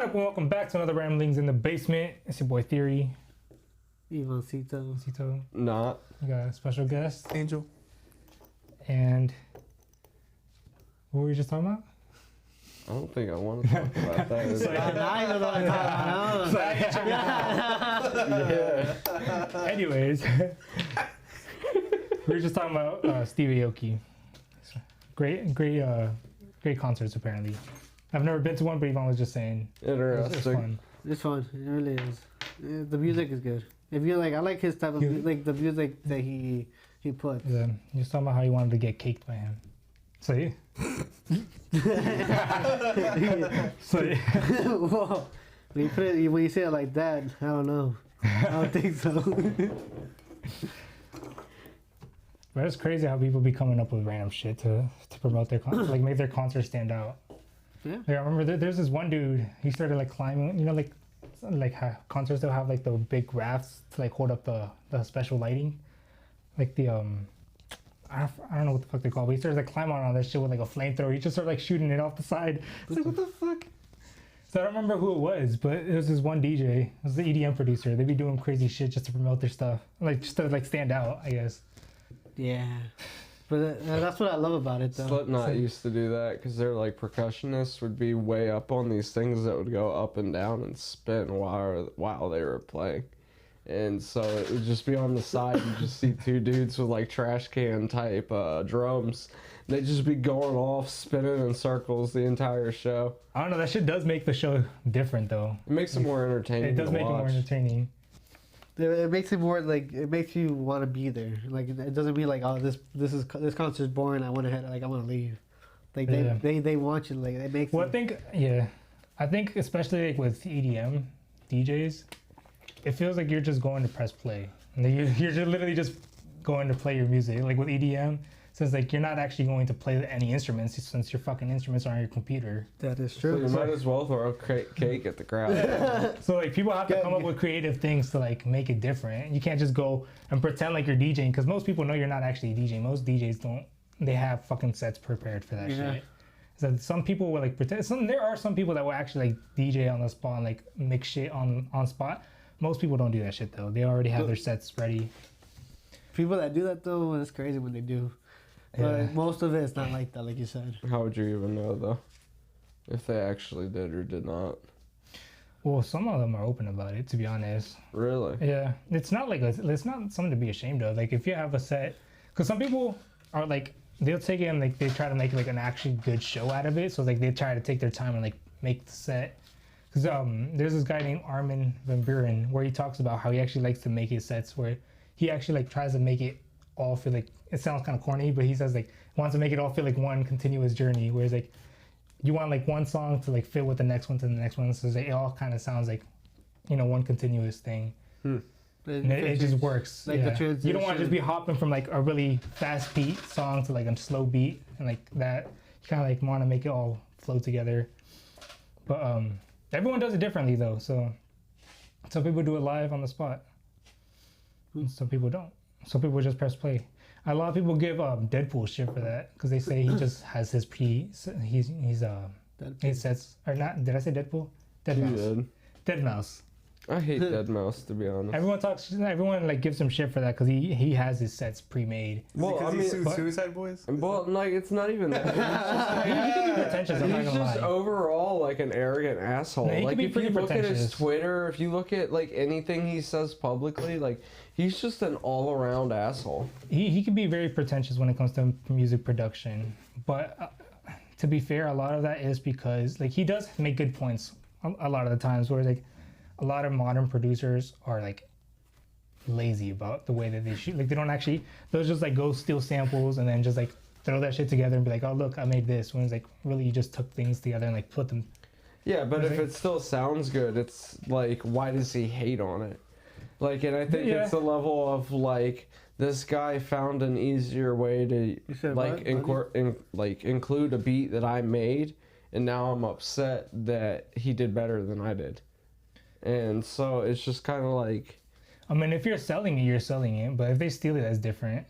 What up, and welcome back to another Ramblings in the Basement. It's your boy Theory. Ivancito. Cito. Not. We got a special guest. Angel. And what were we just talking about? I don't think I want to talk about that. Now you know what I'm talking about. Anyways, we were just talking about Steve Aoki. Great concerts apparently. I've never been to one, but Yvonne was just saying it's Interesting. fun. It's fun. It really is. The music is good. If you like, I like his type of like the music that he puts. Yeah, you was talking about how you wanted to get caked by him. See? See? Whoa. When you say it like that, I don't know. I don't think so. But it's crazy how people be coming up with random shit to promote their like make their concert stand out. Yeah. Like, I remember there's this one dude. He started like climbing. You know, like how concerts they'll have like the big rafts to like hold up the special lighting, like the I don't know what the fuck they call it, but he started like climbing on that shit with like a flamethrower. He just started like shooting it off the side. It's like, what the fuck? So I don't remember who it was, but it was this one DJ. It was the EDM producer. They be doing crazy shit just to promote their stuff, like just to like stand out, I guess. Yeah. But that's what I love about it, though. Slipknot used to do that because they're like percussionists would be way up on these things that would go up and down and spin while they were playing. And so it would just be on the side. You just see two dudes with like trash can type drums. They'd just be going off, spinning in circles the entire show. I don't know. That shit does make the show different, though. It makes it more entertaining. It does to make it more watch. entertaining. It makes it more like it makes you want to be there. Like it doesn't be like, oh, this concert's boring. I want to I want to leave. Like they want you. Like it makes. Well, I think especially like with EDM DJs, it feels like you're just going to press play. And you're just literally just going to play your music. Like with EDM, since like you're not actually going to play any instruments, since your fucking instruments are on your computer. That is So true. you might as well throw cake at the crowd. So like people have to come up with creative things to like make it different. You can't just go and pretend like you're DJing, because most people know you're not actually DJing. Most DJs don't. They have fucking sets prepared for that shit. So some people will like pretend. There are some people that will actually like DJ on the spot and like mix shit on spot. Most people don't do that shit though. They already have their sets ready. People that do that though, it's crazy when they do. But most of it's not like that, like you said. How would you even know though? If they actually did or did not? Well, some of them are open about it, to be honest. Really? Yeah, it's not like it's not something to be ashamed of. Like if you have a set, because some people are like they'll take it and like they try to make like an actually good show out of it. So like they try to take their time and like make the set. Because there's this guy named Armin van Buren where he talks about how he actually likes to make his sets where he actually like tries to make it all feel like, it sounds kind of corny, but he says like wants to make it all feel like one continuous journey, whereas like you want like one song to like fit with the next one to the next one, so it all kind of sounds like, you know, one continuous thing. And it just works. Like the transition. You don't want to just be hopping from like a really fast beat song to like a slow beat and like that. You kind of like want to make it all flow together. But everyone does it differently though, so some people do it live on the spot. Some people don't. Some people just press play. A lot of people give Deadpool shit for that because they say he just has his his sets, or not? Did I say Deadpool? Deadmau5. I hate Deadmau5, to be honest. Everyone like gives him shit for that because he has his sets pre-made. Well, I mean, he sued Suicide Boys. Well, like it's not even that. He can be pretentious. I'm not He's gonna just lie. overall like an arrogant asshole. No, he like can be if you pretty look at his pretentious. Twitter, if you look at like anything he says publicly, like he's just an all-around asshole. He can be very pretentious when it comes to music production, but to be fair, a lot of that is because like he does make good points a lot of the times, where like a lot of modern producers are like lazy about the way that they shoot. Like they don't actually, they'll just like go steal samples and then just like throw that shit together and be like, oh look, I made this, when it's like really you just took things together and like put them. Yeah, but if it still sounds good, it's like, why does he hate on it? Like, and I think it's the level of like, this guy found an easier way to like include a beat that I made, and now I'm upset that he did better than I did. And so it's just kind of like, I mean, if you're selling it, but if they steal it, that's different.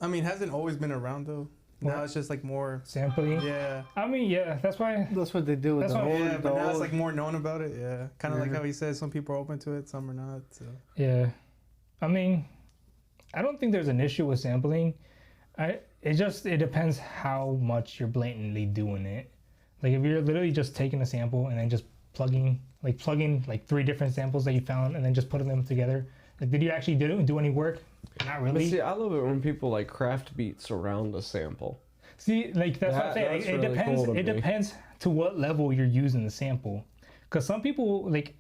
I mean, hasn't always been around though. Now it's just like more sampling. Yeah. I mean, yeah, that's why. That's what they do with Yeah, but now it's like more known about it. Yeah. Kind of like how he says some people are open to it, some are not. So. Yeah. I mean, I don't think there's an issue with sampling. It depends how much you're blatantly doing it. Like if you're literally just taking a sample and then just plugging like 3 different samples that you found and then just putting them together. Like, did you actually do any work? Not really. But see, I love it when people like craft beats around a sample. See, like that's what I'm saying. Like, really depends. Cool it depends to what level you're using the sample. Because some people like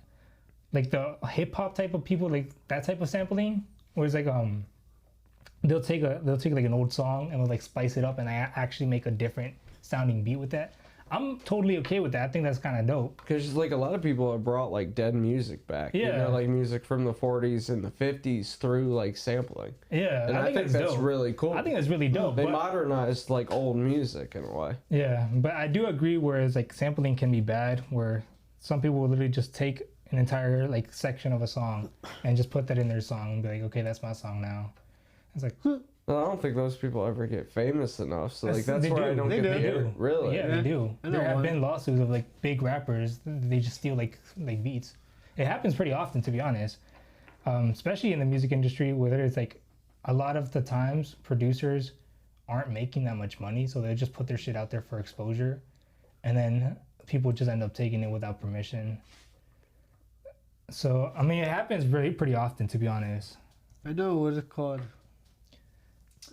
the hip hop type of people, like that type of sampling, where it's like they'll take like an old song and they'll like spice it up and actually make a different sounding beat with that. I'm totally okay with that. I think that's kind of dope. Because like a lot of people have brought like dead music back. Yeah. You know, like music from the 40s and the 50s through like sampling. Yeah. And I think that's dope. really cool. I think that's really dope. They modernized like old music in a way. Yeah, but I do agree whereas like sampling can be bad where some people will literally just take an entire like section of a song and just put that in their song and be like, okay, that's my song now. It's like, Well, I don't think those people ever get famous enough. So like that's they where do. I don't They get do. the air. Really? yeah, they do. There have been lawsuits of like big rappers. They just steal like beats. It happens pretty often, to be honest. Especially in the music industry, where it's like a lot of the times producers aren't making that much money, so they just put their shit out there for exposure, and then people just end up taking it without permission. So I mean, it happens pretty often, to be honest. I know what it's called.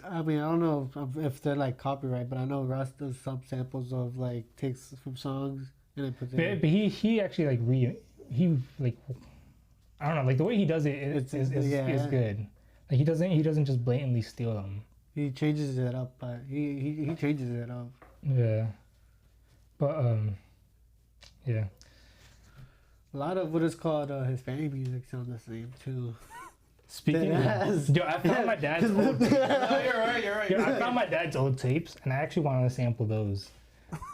I mean, I don't know if they're like copyright, but I know Russ does some samples of like takes from songs and then puts it. But he actually like I don't know, like the way he does it is good. Like he doesn't just blatantly steal them. He changes it up, but he changes it up. Yeah. But yeah. A lot of what is called Hispanic music sounds the same too. Speaking of, yo, I found my dad's old tapes. No, you're right. Yo, I found my dad's old tapes, and I actually wanted to sample those.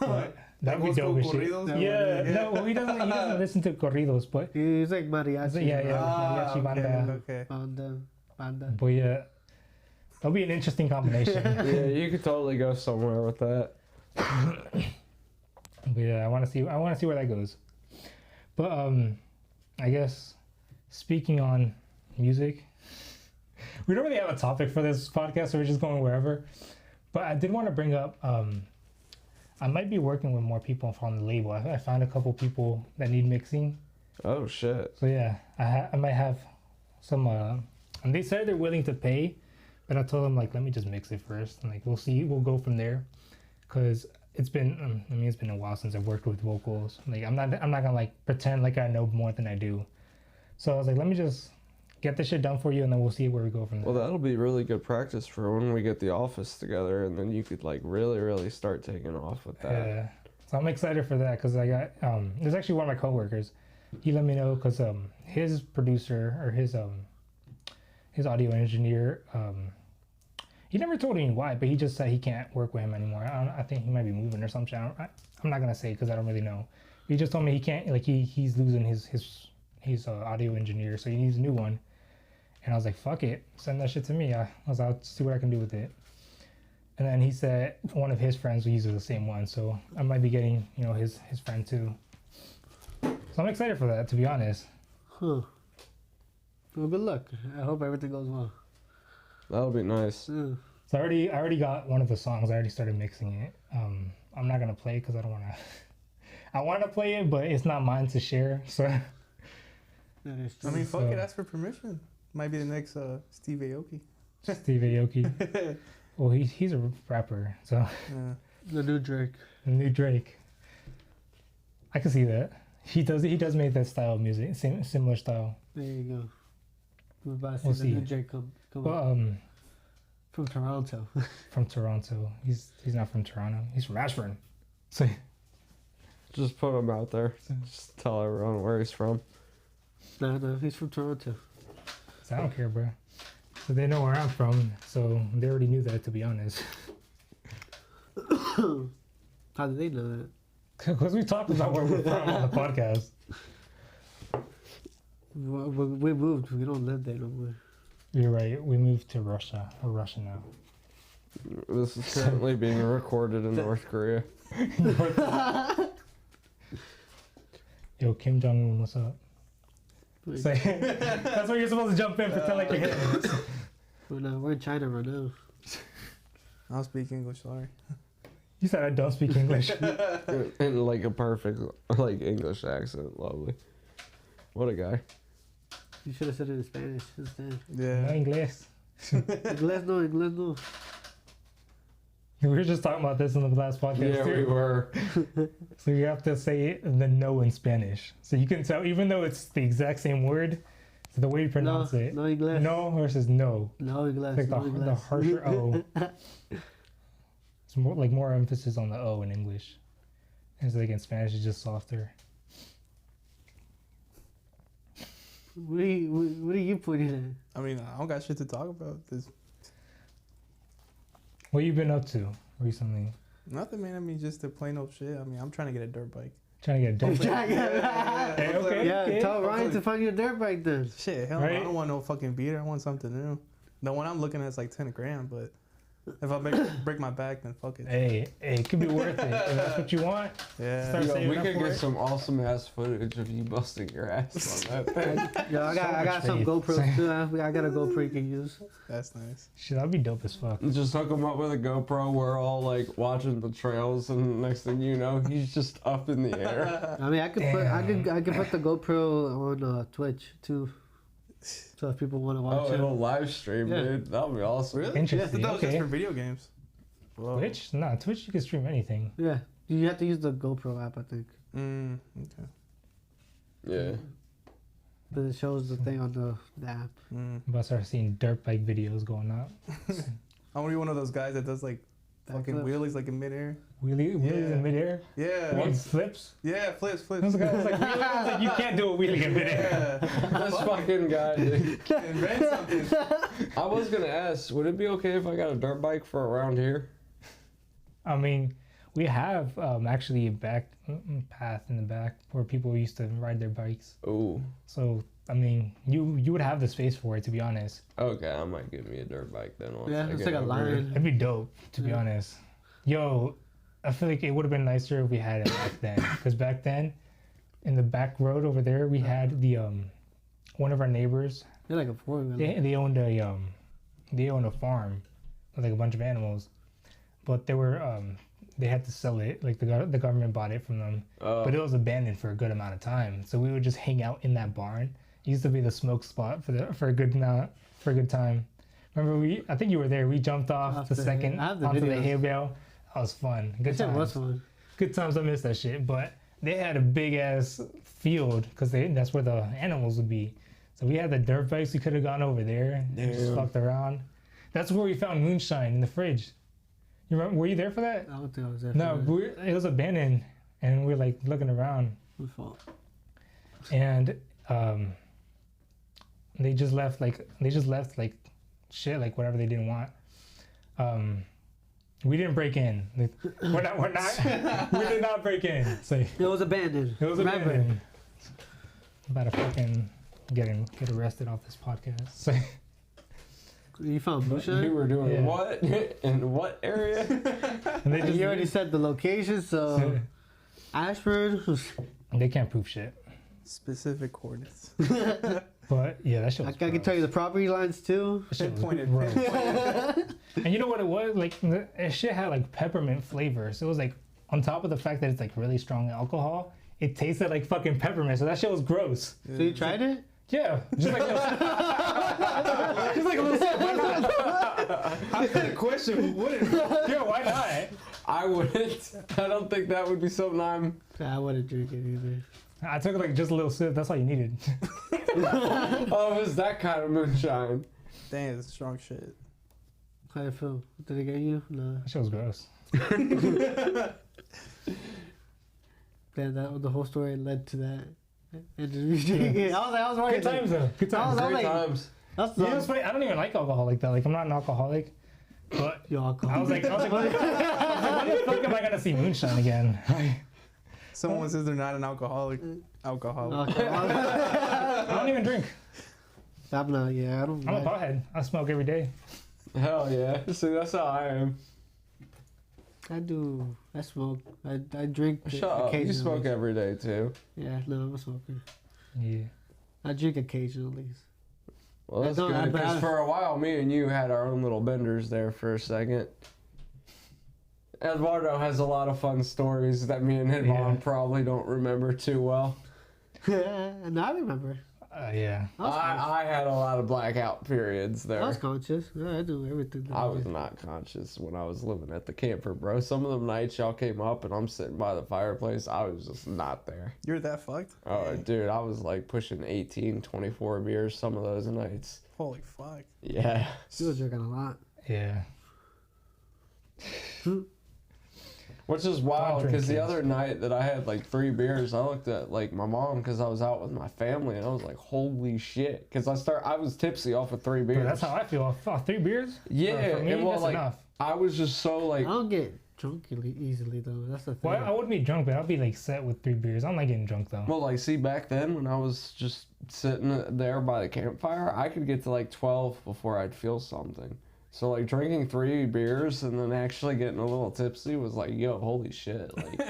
But that would be dope as shit. Yeah, no, well, he doesn't listen to corridos, but he's like mariachi. Yeah, mariachi banda. Okay. Banda. But yeah, that'll be an interesting combination. Yeah, you could totally go somewhere with that. But yeah, I want to see where that goes. But I guess speaking on music, we don't really have a topic for this podcast, so we're just going wherever. But I did want to bring up I might be working with more people from the label. I found a couple people that need mixing. Oh shit. So yeah, I might have some and they said they're willing to pay, but I told them like, let me just mix it first, and like we'll go from there, because it's been it's been a while since I've worked with vocals. Like I'm not gonna like pretend like I know more than I do. So I was like, let me just get this shit done for you, and then we'll see where we go from there. Well, that'll be really good practice for when we get the office together, and then you could like really start taking off with that. Yeah. So I'm excited for that, because I got there's actually one of my coworkers. He let me know because his producer or his audio engineer, he never told me why, but he just said he can't work with him anymore. I think he might be moving or something. I'm not gonna say because I don't really know. He just told me he can't, like he's losing his audio engineer, so he needs a new one. And I was like, fuck it, send that shit to me. I'll see what I can do with it. And then he said one of his friends uses the same one, so I might be getting his friend too. So I'm excited for that, to be honest. Huh. Well, good luck. I hope everything goes well. That'll be nice. Yeah. So I already got one of the songs. I already started mixing it. I'm not gonna play because I don't wanna. I want to play it, but it's not mine to share. So. That is true. I mean, fuck it. Ask for permission. Might be the next Steve Aoki. Steve Aoki. Well, he's a rapper, so. Yeah. The new Drake. The new Drake. I can see that. He does make that style of music, similar style. There you go. We're about to We'll see the see. new Drake come Well, from Toronto. from Toronto. He's not from Toronto. He's from Ashburn. So. Just put him out there. Just tell everyone where he's from. No, he's from Toronto. So I don't care, bro. So they know where I'm from, so they already knew that, to be honest. How did they know that? Because we talked about where we're from on the podcast. We moved. We don't live there no more. You're right. We moved to Russia. We're Russian now. This is currently being recorded in North Korea. Yo, Kim Jong Un, what's up? Wait, Say, that's where you're supposed to jump in, pretend like you're hitting. we're in China right now. I don't speak English. Sorry. You said I don't speak English. In like a perfect like English accent. Lovely. What a guy. You should have said it in Spanish instead. No Yeah. English. Inglés no. We were just talking about this in the last podcast. Yeah, too. we were. So you have to say the no in Spanish. So you can tell, even though it's the exact same word, so the way you pronounce No, it. no inglés. No versus no. No inglés. Like no the inglés. harsher O. It's more emphasis on the O in English. And so like in Spanish, it's just softer. What are you putting I mean, I don't got shit to talk about. This What you been up to recently? nothing, man. I mean, just the plain old shit. I mean, I'm trying to get a dirt bike. Trying to get a in? dirt. Yeah, Hey, okay. yeah, tell Ryan Hopefully. to find you a dirt bike then. Shit, hell no. Right? I don't want no fucking beater. I want something new. The one I'm looking at is like 10 grand, but if I break my back, then fuck it. Hey, it could be worth it. If that's what you want. Yeah. Start Yo, saving we up could for get it. some awesome ass footage of you busting your ass on that thing. Yeah, I got much some faith. GoPros too. I got a GoPro you can use. That's nice. Shit, that'd be dope as fuck. Just hook him up with a GoPro. We're all like watching the trails, and next thing you know, he's just up in the air. I mean, I could put the GoPro on Twitch too. So if people want to watch Oh, it. it'll live stream, Yeah. dude. That'll be awesome. Really? Interesting. I thought that was just Okay. for video games. Whoa. Twitch? Nah, Twitch you can stream anything. Yeah, you have to use the GoPro app, I think. Okay. Yeah. But it shows the thing on the app. I'm about to start seeing dirt bike videos going up. I want to be one of those guys that does like fucking Backflips. wheelies like in midair. Wheelies Yeah. in midair? Yeah. What, flips? Yeah, flips. Those guys like, wheelies? Like, you can't do a wheelie in midair. Yeah. This fucking guy, dude. Invent something. I was gonna ask, would it be okay if I got a dirt bike for around here? I mean, we have actually a back path in the back where people used to ride their bikes. Oh. So, I mean, you would have the space for it, to be honest. Okay, I might give me a dirt bike then. Once Yeah, I it's get like a over here. line. It'd be dope, to be Yeah. honest. Yo, I feel like it would have been nicer if we had it back then. Because back then, in the back road over there, we had the one of our neighbors. You're like a four-wheeler. They owned a farm with like a bunch of animals, but they had to sell it. Like the government bought it from them, but it was abandoned for a good amount of time. So we would just hang out in that barn. It used to be the smoke spot for a good time. Remember I think you were there. We jumped off the second I have the onto the videos. hay bale. That was fun. Good That was times. fun. Good times. I miss that shit. But they had a big ass field because that's where the animals would be. So we had the dirt bikes. We could have gone over there and just Damn. fucked around. That's where we found moonshine in the fridge. You remember? Were you there for that? I don't think I was there. No, for that. it was abandoned, and we were like looking around, My fault. and they just left like shit, like whatever they didn't want. We didn't break in. We're not. We did not break in. So It was abandoned. it was Remember. abandoned. I'm about to fucking get arrested off this podcast. So, You found moonshine? You were doing Yeah. what? In what area? and they just You already said the location, so Ashford. they can't prove shit. Specific coordinates. But yeah, that shit I was can tell you the property lines too. That shit was Pinpointed. gross. Pinpointed. And you know what it was? Like, it shit had like peppermint flavor. So it was like, on top of the fact that it's like really strong alcohol, it tasted like fucking peppermint. So that shit was gross. So you tried it? Yeah. Just like a little sip. Why not? I had a question. Who wouldn't? Yeah, why not? I wouldn't. I don't think that would be something I'm. I wouldn't drink it either. I took like just a little sip. That's all you needed. Oh, it was that kind of moonshine. Dang, it's strong shit. How did it feel? Did it get you? No. That shit was gross. Then the whole story led to that. And just drinking it. I was worried. Good times though. Good times. I was Great like- times. That's You know what's funny? I don't even like alcohol like that. Like, I'm not an alcoholic. But Yo, I was like, when the fuck am I gonna see moonshine again? Someone says they're not an alcoholic. Alcoholic. I don't even drink. I'm not. Yeah, I don't. I'm a like- pothead. I smoke every day. Hell yeah. See, that's how I am. I do. I smoke. I drink. Shut up. You occasionally. smoke every day, too. Yeah, no, I'm a smoker. Yeah. I drink occasionally. Well, that's good, because for a while, me and you had our own little benders there for a second. Eduardo has a lot of fun stories that me and Hitmon probably don't remember too well. No, I remember. Yeah. I had a lot of blackout periods there. I was conscious. Yeah, I do everything. I was not conscious when I was living at the camper, bro. Some of them nights y'all came up and I'm sitting by the fireplace, I was just not there. You're that fucked? Oh, dude, I was like pushing 18, 24 beers some of those nights. Holy fuck. Yeah. You were drinking a lot. Yeah. Which is Don't wild, drink, because the kids. other night that I had like 3 beers, I looked at like my mom because I was out with my family, and I was like, "Holy shit!" Because I was tipsy off of 3 beers. Bro, that's how I feel. Oh, 3 beers? Yeah, For me, and well, that's like enough. I was just so like, I don't get drunk easily though. That's the thing. Well, I wouldn't be drunk, but I'll be like set with 3 beers. I'm not getting drunk though. well, like see back then when I was just sitting there by the campfire, I could get to like 12 before I'd feel something. So like drinking 3 beers and then actually getting a little tipsy was like, yo, holy shit! Like.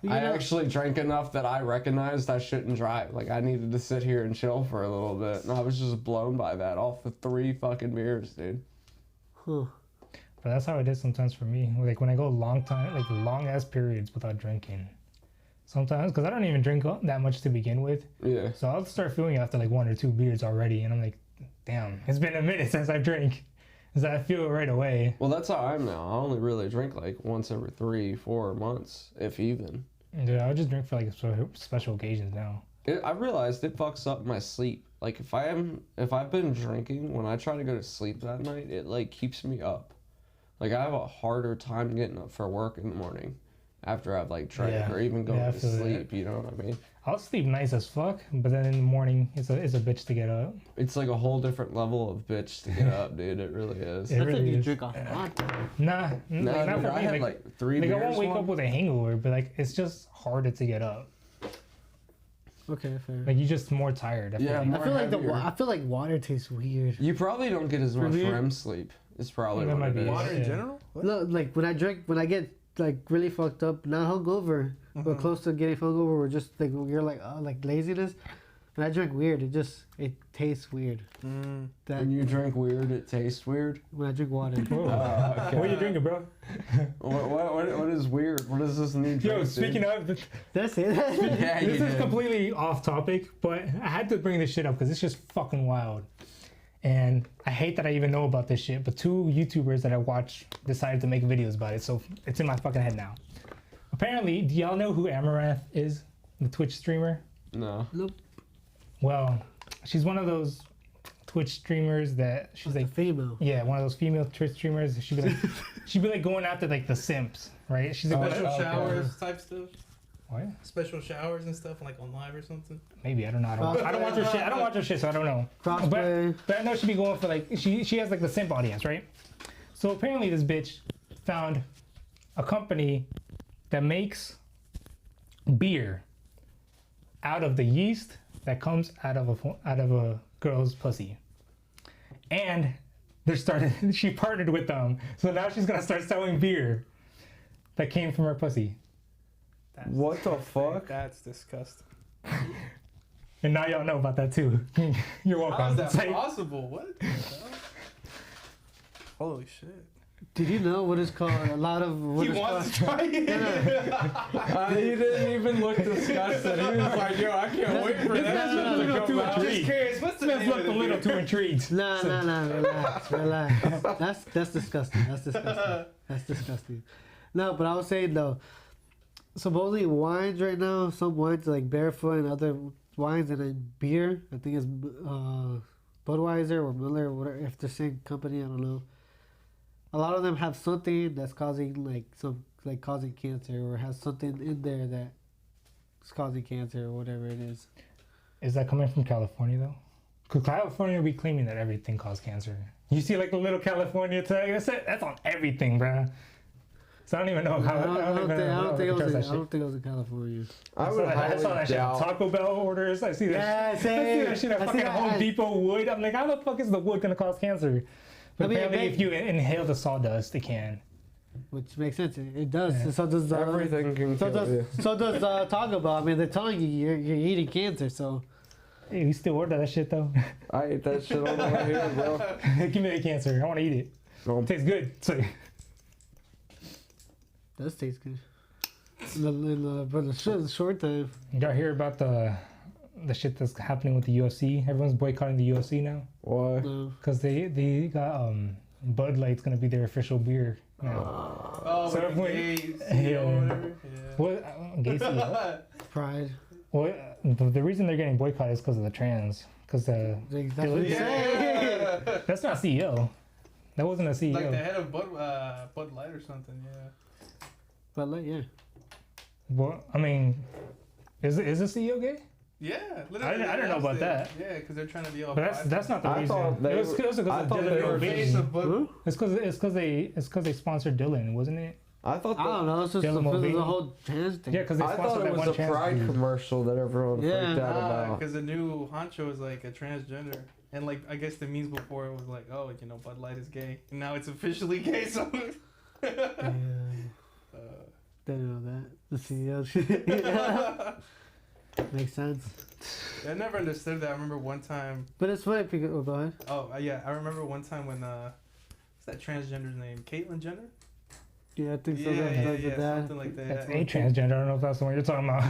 I actually drank enough that I recognized I shouldn't drive. Like, I needed to sit here and chill for a little bit. And I was just blown by that off the 3 fucking beers, dude. Huh. But that's how it is sometimes for me. Like when I go long ass periods without drinking. Sometimes, because I don't even drink that much to begin with. Yeah. So I'll start feeling after like 1 or 2 beers already. And I'm like, damn, it's been a minute since I drank. Because I feel it right away. Well, that's how I am now. I only really drink like once every 3-4 months, if even. Dude, I'll just drink for like special occasions now. I realized it fucks up my sleep. Like, if I've been drinking, when I try to go to sleep that night, it like keeps me up. Like, I have a harder time getting up for work in the morning after I've like drank or even going to sleep. You know what I mean? I'll sleep nice as fuck, but then in the morning it's a bitch to get up. It's like a whole different level of bitch to get up, dude. It really is. It I really think you is. drink off a lot. Nah, No, like, not dude, for I me. had like 3 like beers. I won't wake up with a hangover, but like it's just harder to get up. Okay, fair. Like you're just more tired. I feel Yeah, like. more I feel like heavier. I feel like water tastes weird. You probably don't get as much me? REM sleep. It's probably That what might it be is. it. Water in Yeah. general? What? No, like when I get like really fucked up, not hungover, but close to getting hungover, or just like you're like laziness. When I drink weird, it tastes weird. Mm. That When you drink weird, it tastes weird. when I drink water. Whoa. Okay. What are you drinking, bro? What is weird? What is this new drink? Yo, dude? speaking of, That's it. Yeah, you this is did. completely off topic, but I had to bring this shit up because it's just fucking wild. And I hate that I even know about this shit, but 2 YouTubers that I watch decided to make videos about it, so it's in my fucking head now. Apparently, do y'all know who Amaranth is? The Twitch streamer? No. Nope. Well, she's one of those Twitch streamers that she's like, Female. yeah, one of those female Twitch streamers. She'd be like going after like the simps, right? She's like, Special okay. showers type stuff? What? Special showers and stuff, like on live or something? Maybe, I don't know. I don't watch her shit. I don't watch her shit, so I don't know. Crossplay. But I know she'd be going for like she has like the simp audience, right? So apparently this bitch found a company that makes beer out of the yeast that comes out of a girl's pussy, and she partnered with them, so now she's gonna start selling beer that came from her pussy. What the fuck? That's disgusting. And now y'all know about that too. You're welcome. How is that It's like- possible? What? the hell? Holy shit. Did you know what is called a lot of what He is wants called? to try it. He didn't even look disgusted. He was like, yo, I can't wait for that no, shit no, to no, come no, out. no, Just curious, what's the name Looked of a the little beer? too intrigued. Nah, relax. That's disgusting. That's disgusting. No, but I was saying though, supposedly wines right now, some wines like Barefoot and other wines, and then beer. I think it's Budweiser or Miller or whatever. If they're the same company, I don't know. A lot of them have something that's causing causing cancer, or has something in there that's causing cancer or whatever it is. Is that coming from California though? Because California will be claiming that everything causes cancer. You see like a little California tag, that's on everything, bruh. So I don't even know how. I don't think it was in California. I would I saw that highly shit. doubt. Taco Bell orders. I see that. Yeah, I see that shit at I see fucking that. Home Depot wood. I'm like, how the fuck is the wood gonna cause cancer? But I mean, apparently, if you inhale the sawdust, it can. Which makes sense. It does. Yeah. So does Everything can So kill you. does Taco Bell. I mean, they're telling you you're eating cancer. So Hey, we still order that shit though. I ate that shit on the way here, bro. Give me the cancer. I want to eat it. It tastes good. So, does taste good. But the short time. y'all hear about the shit that's happening with the UFC? Everyone's boycotting the UFC now Why? No. because they got Bud Light's gonna be their official beer now. Oh, So with the everyone- gay yeah. CEO or whatever. Yeah. What? Gay CEO? Pride. Well, the reason they're getting boycotted is because of the trans. Because That's what you say. Yeah. that's not CEO. That wasn't a CEO. Like the head of Bud Light or something. Yeah. But like, yeah. Well, I mean, is the CEO gay? Yeah. I literally, didn't know about that. Yeah, because they're trying to be all. But that's not the I reason. thought they It was were- because I of thought they Dylan were Mulvaney. face of Bud. Huh? It's because they sponsored Dylan, wasn't it? I thought I don't that, know. It's just Dylan the Mulvaney. whole trans thing. Yeah, because they I sponsored thought it that was one a trans Pride dude. commercial that everyone Yeah. freaked out about. Because the new honcho is like a transgender, and like I guess the memes before it was like, oh, Bud Light is gay, and now it's officially gay. So. Yeah. Uh, Didn't know that. The CEO shit. Makes sense. I never understood that. I remember one time. But it's funny because go ahead. Oh yeah, I remember one time when what's that transgender's name? Caitlyn Jenner. Yeah, I think so. Yeah, That's that. something like that. That's a transgender. I don't know if that's the one you're talking about.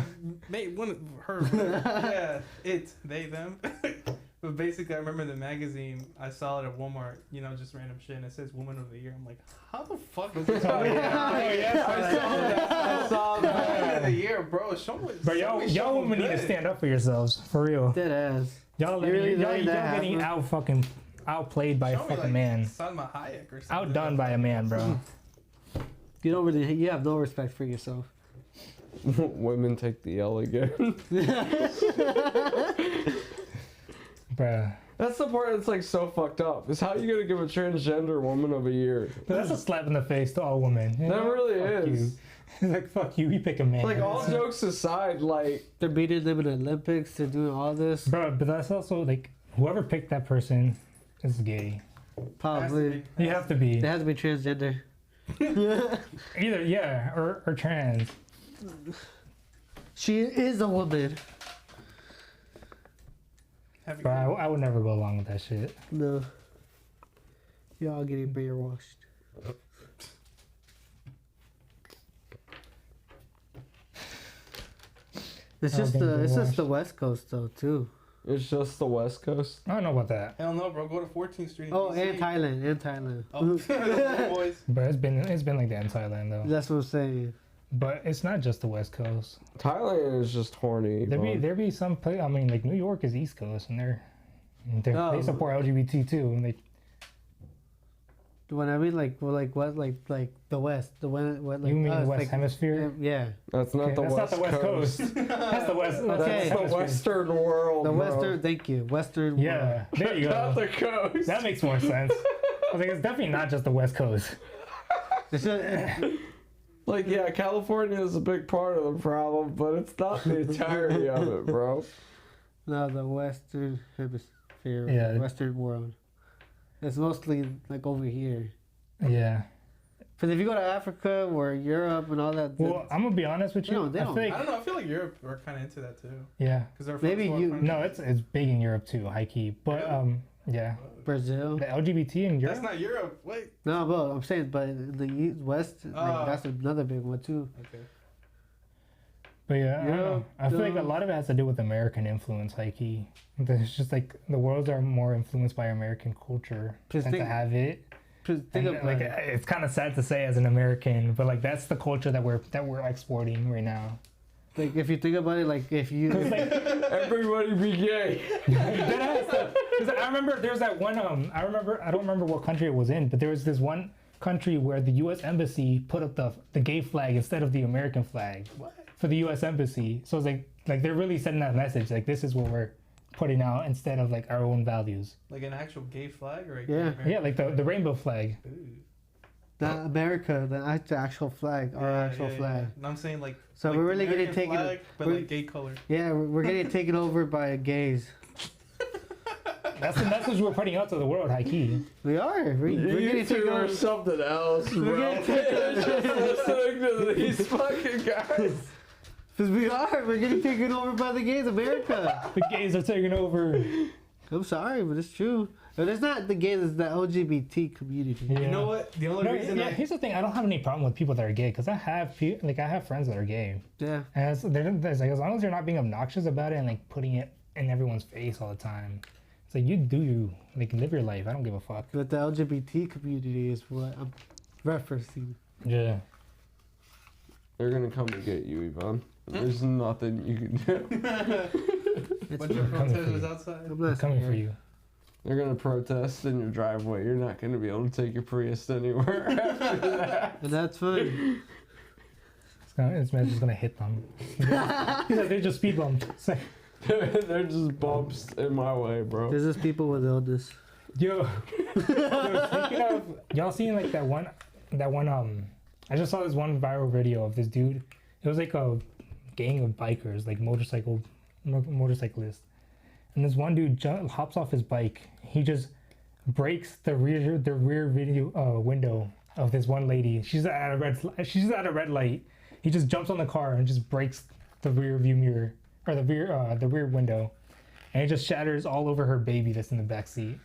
Mate, one of her. Yeah, they them. But basically, I remember the magazine. I saw it at Walmart. Just random shit, and it says "Woman of the Year." I'm like, how the fuck is this? Oh, yeah. I saw that. Woman of the Year, bro. Show me. But y'all women need to stand up for yourselves, for real. Dead ass. Y'all You really y'all letting that getting happen? outplayed by a fucking man. Salma Hayek or something. Outdone by a man, bro. You have no respect for yourself. Women take the L again. Bruh. That's the part that's like so fucked up. Is how you gonna give a transgender woman of a year? But that's a slap in the face to all women. You That know? really Fuck is. You. Like, fuck you, pick a man. Like all jokes aside, like They're beating them in the Olympics. They're doing all this. Bro, but that's also like, whoever picked that person is gay. Probably. You have to be. They have to be transgender. Either, yeah, or trans. She is a woman. Bro, I would never go along with that shit. No. Y'all getting brainwashed. It's just the West Coast though too. it's just the West Coast. I don't know about that. Hell no, bro. Go to 14th Street. in Oh, DC. and Thailand. Oh, those boys. But it's been like that in Thailand though. That's what I'm saying. But it's not just the West Coast. Thailand is just horny. There be some place. I mean, like New York is East Coast, and they Oh. support LGBT too. And they, When I mean like the West, what like you mean the us, West like, Hemisphere? yeah, That's not Okay, the that's West not the West Coast. Coast. That's the West. Okay. That's the Hemisphere. Western world. the bro. Western. Thank you, Western. Yeah, there you Not go. the coast. That makes more sense. I was like, it's definitely not just the West Coast. It's just- Like, yeah, California is a big part of the problem, but it's not the entirety of it, bro. no, the Western Hemisphere. Yeah. Western world. It's mostly like over here. Yeah. Because if you go to Africa or Europe and all that, Well, I'm gonna be honest with you. No, they I don't. feel I like, don't know. I feel like Europe are kind of into that too. yeah. Because Maybe you- No, it's big in Europe too, high key. But yeah, Brazil. the LGBT in Europe. That's not Europe. Wait. No, but I'm saying, but the West, Oh. like, that's another big one too. Okay. But yeah, I don't know. Europe, I feel like a no. lot of it has to do with American influence, high key. It's just like the worlds are more influenced by American culture Just than to think- have it. Think And, about like it. it's kind of sad to say as an American, but like that's the culture that we're exporting right now. Like if you think about it, like if you, 'Cause, like, Everybody be gay. Because I remember there's that one. I don't remember what country it was in, but there was this one country where the U.S. embassy put up the gay flag instead of the American flag What? for the U.S. embassy. So it's like they're really sending that message, like this is what we're putting out instead of like our own values. Like an actual gay flag or a Yeah. gay American Yeah, like the rainbow flag. Ooh. the America, the actual flag, our actual flag. And I'm saying like. So like we're the really getting American taken. flag, but we're- like gay color. Yeah, we're getting taken over by gays. That's what we're putting out to the world, high key. We are. We're getting taken or over. something else, bro. Just listening to these fucking guys. Because we are. We're getting taken over by the gays, America. The gays are taking over. I'm sorry, but it's true. But it's not the gays, it's the LGBT community. Yeah. You know what? The only reason here's the thing. I don't have any problem with people that are gay because I have friends that are gay, Yeah. and it's like as long as you're not being obnoxious about it and like putting it in everyone's face all the time, it's like you live your life. I don't give a fuck. But the LGBT community is what I'm referencing. Yeah. They're gonna come and get you, Ivan. There's nothing you can do. It's bunch of coming for protesters you. outside. I'm I'm not coming scared. for you. They're gonna protest in your driveway. You're not gonna be able to take your Prius anywhere after that. And that's fine. This man's just gonna hit them. He's like, they just speed bumped. It's like, They're just bumps in my way, bro. There's just people with illness. yo, speaking of, y'all seen like that one, I just saw this one viral video of this dude. It was like a gang of bikers, like motorcyclists. And this one dude hops off his bike. He just breaks the rear window of this one lady. She's at a red light. He just jumps on the car and just breaks the rear view mirror or the rear window, and it just shatters all over her baby that's in the back seat.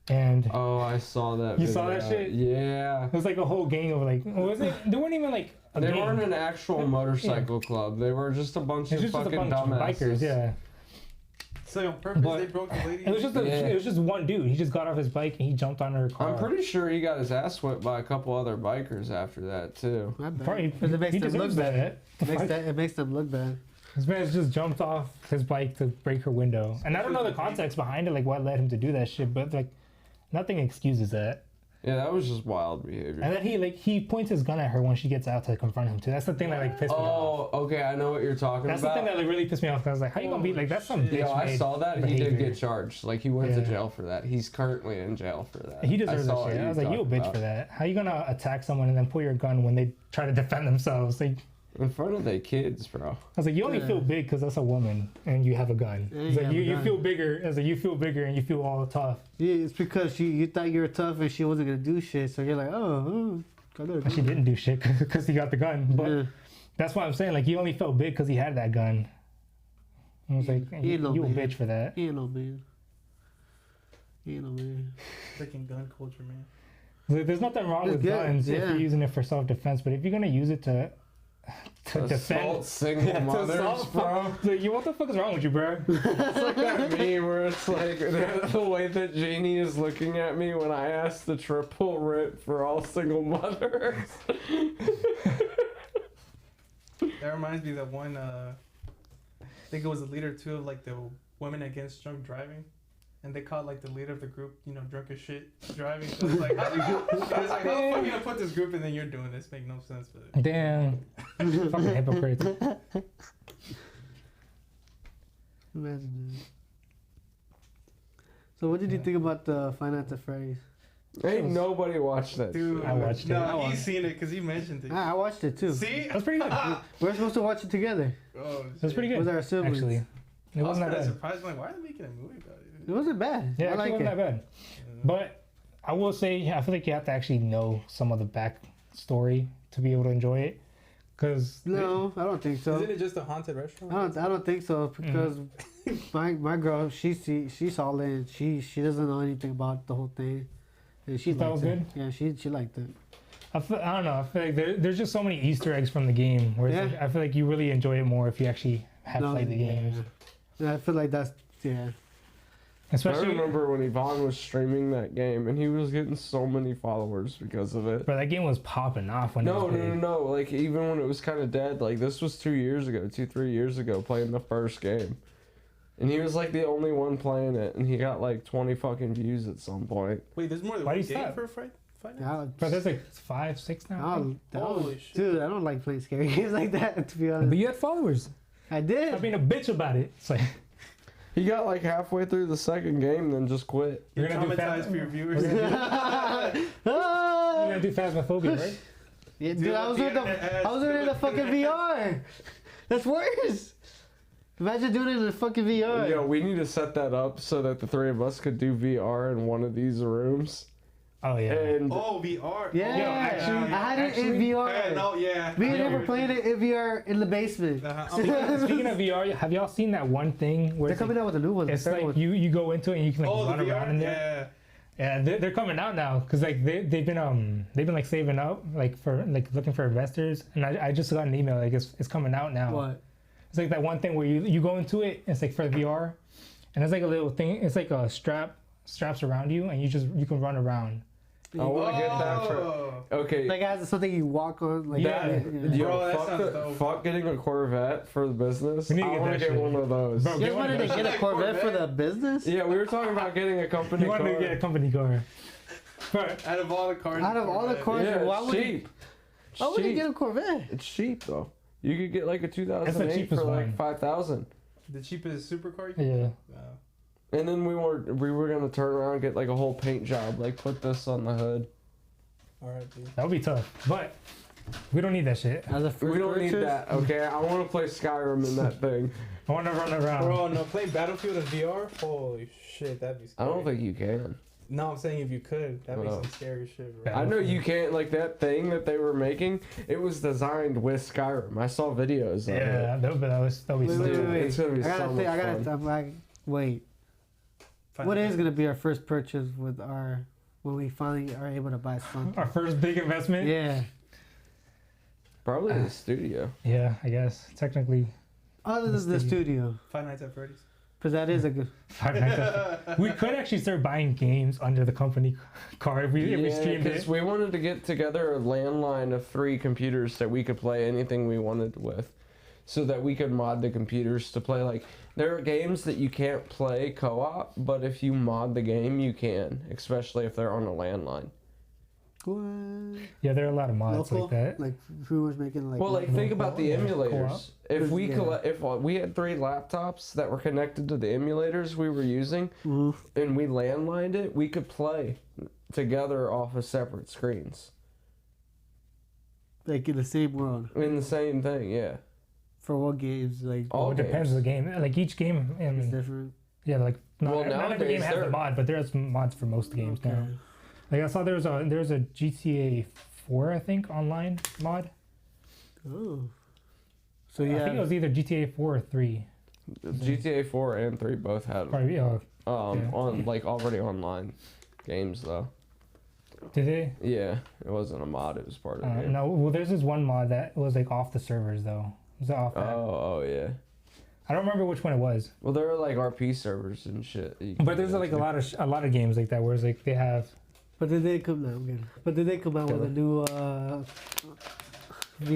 And Oh, I saw that. You saw that video. shit? Yeah. it was like a whole gang of like, was it? They weren't even like a They gang. weren't an actual motorcycle club. They were just a bunch It's of just a fucking bunch of dumbasses. bikers, yeah. So on purpose But they broke the lady. It was just Yeah. it was just one dude. He just got off his bike and he jumped on her car. I'm pretty sure he got his ass whipped by a couple other bikers after that too. My bad. Probably, Because it makes he them look deserves bad. that. It makes them look bad. This man's just jumped off his bike to break her window, and I don't know the context behind it, like what led him to do that shit. But like, nothing excuses that. Yeah, that was just wild behavior. And then he points his gun at her when she gets out to confront him too. That's the thing that like pissed me off. Oh, okay, I know what you're talking That's the about. thing that like really pissed me off. 'Cause I was like, how you gonna be like that's some bitch? Yo, I made saw that. He did behavior. get charged. Like he went to Yeah. jail for that. He's currently in jail for that. He deserves that saw shit. what I was like, you a talking bitch about. for that. How you gonna attack someone and then pull your gun when they try to defend themselves? Like, In front of their kids, bro. I was like, you only Yeah. feel big because that's a woman and you have a gun. Yeah, It's you like, have a you gun. feel bigger. I was like, you feel bigger and you feel all tough. Yeah, it's because you thought you were tough and she wasn't gonna do shit, so you're like, I gotta But she didn't do shit because he got the gun. But Yeah. that's why I'm saying, like, he only felt big because he had that gun. I was like, He you, ain't no you a man. bitch for that. He ain't no man. He ain't no man. Freaking gun culture, man. Like, there's nothing wrong It's with good, guns if yeah. you're using it for self-defense, but if you're gonna use it to defend, Assault single to mothers, assault- bro. Like, what the fuck is wrong with you, bro? It's like that meme where it's like the way that Jeannie is looking at me when I asked the triple rip for all single mothers. That reminds me of that one. I think it was the leader too of like the women against drunk driving, and they caught like the leader of the group, drunk as shit driving. So it's like, how do you? It's like, how the fuck you gonna put this group and then you're doing this? Make no sense. But Damn, fucking hypocrites. Imagine that. So what did you think about the Five Nights at Freddy's? Ain't nobody watched that dude, shit. I watched it. I No, watched he's seen it because he mentioned it. I watched it too. See? That's pretty good. We're supposed to watch it together Oh, That's pretty good. with our siblings. Actually, it I was wasn't kind that of bad. surprised. I'm like, why are they making a movie about it? It wasn't bad. Yeah, I actually, like wasn't it. that bad. But I will say, I feel like you have to actually know some of the back story to be able to enjoy it. Cause No, I don't think so. Isn't it just a haunted restaurant? I don't think so because my girl she saw it and she doesn't know anything about the whole thing and she That liked was it. good? Yeah, she liked it. I don't know. I feel like there's just so many Easter eggs from the game. Where it's Yeah. like, I feel like you really enjoy it more if you actually have played the games. Yeah, I feel like that's I Especially, remember when Yvonne was streaming that game and he was getting so many followers because of it. but that game was popping off when it No, was big. no. Like even when it was kind of dead, like this was 3 years ago, playing the first game, and he was like the only one playing it, and he got like 20 fucking views at some point. Wait, there's more than Why one do you game stop? for Five Nights? yeah. But there's like 5, 6 now. I think. Holy shit. Dude, I don't like playing scary games like that. To be honest, But you had followers. I did. Stop being a bitch about it. It's like He got like halfway through the second game, then just quit. You're You're gonna do traumatized fast- for your viewers. you're Ah! gonna do Phasmophobia, right? Yeah, dude, I was doing the fucking VR. That's worse. Imagine doing it in the fucking VR. Yo, we need to set that up so that the three of us could do VR in one of these rooms. Oh yeah. And Oh, VR. Yeah, Yo, actually- I had it in VR. Yeah, no, yeah. Me I and know him were what playing you're it in VR in the basement. Speaking of VR, have y'all seen that one thing where They're it's coming like, out with a new one. it's the third like one. you go into it and you can like Oh, run the around in VR. there. Yeah. Yeah, they're coming out now because like they've been like saving up like for like looking for investors, and I just got an email like it's coming out now. What? It's like that one thing where you go into it, it's like for VR, and it's like a little thing. It's like a straps around you, and you can run around. I want to get that for. Oh. Okay. Like as something you walk on. Like Yeah. Yo, Bro, that fuck, sounds dope. fuck getting a Corvette for the business. We need to I get want to that get shit. one of those. Bro, You get guys one wanted of to those. get a Corvette for the business? Yeah, we were talking about getting a company You wanted car. to get a company car. But Out of all the cars. Out of all the cars, Yeah, why it's would you? cheap. Why would you Cheap. get a Corvette? It's cheap though. You could get like a 2008 cheapest for like one. 5,000. The cheapest supercar. yeah, And then we were gonna turn around and get like a whole paint job, like put this on the hood. Alright, dude. that would be tough. But we don't need that shit. As a first We don't need purchase? that, okay? I want to play Skyrim in that thing. I want to run around. Bro, no, playing Battlefield in VR? Holy shit, that'd be I scary. don't think you can. No, I'm saying if you could, that'd be Oh. some scary shit, bro. I know you can't. Like that thing that they were making, it was designed with Skyrim. I saw videos of Yeah, it. that would be Wait, sick. wait, Dude, wait. it's gonna be I gotta so think. much fun. I'm like, wait. What is gonna be our first purchase with our when we finally are able to buy something? Our first big investment. Yeah. Probably the studio. Yeah, I guess technically. Other than the studio, Five Nights at Freddy's. because that is a good. Five Nights at- we could actually start buying games under the company card if we streamed because it. we wanted to get together a landline of 3 computers that we could play anything we wanted with, so that we could mod the computers to play. Like there are games that you can't play co-op, but if you mod the game, you can, especially if they're on a landline. What? Yeah, there are a lot of mods Local? like that. Like who was making like? Well, like think about the yeah, emulators. co-op. If we Yeah. if we had 3 laptops that were connected to the emulators we were using, Mhm. and we landlined it, we could play together off of separate screens Like in the same world. in the same thing. Yeah. For what games? Like All Well, it depends on the game. Like each game, I it's mean, different. yeah, like not, Well, not every nowadays game has the they're- mod, but there's mods for most games now. Okay. Like I saw there's a GTA 4 I think online mod. Oh. So I think it yeah. was either GTA 4 or 3. GTA 4 and 3 both had Probably, yeah. on like already online games though. Did they? Yeah, it wasn't a mod; it was part of the game. No. Well, there's this one mod that was like off the servers though. It was off. That. Oh yeah. I don't remember which one it was. Well, there are like RP servers and shit. that you can But there's get like a into. lot of games like that where it's like they have. But did they come out? But did they come out with a new? VR?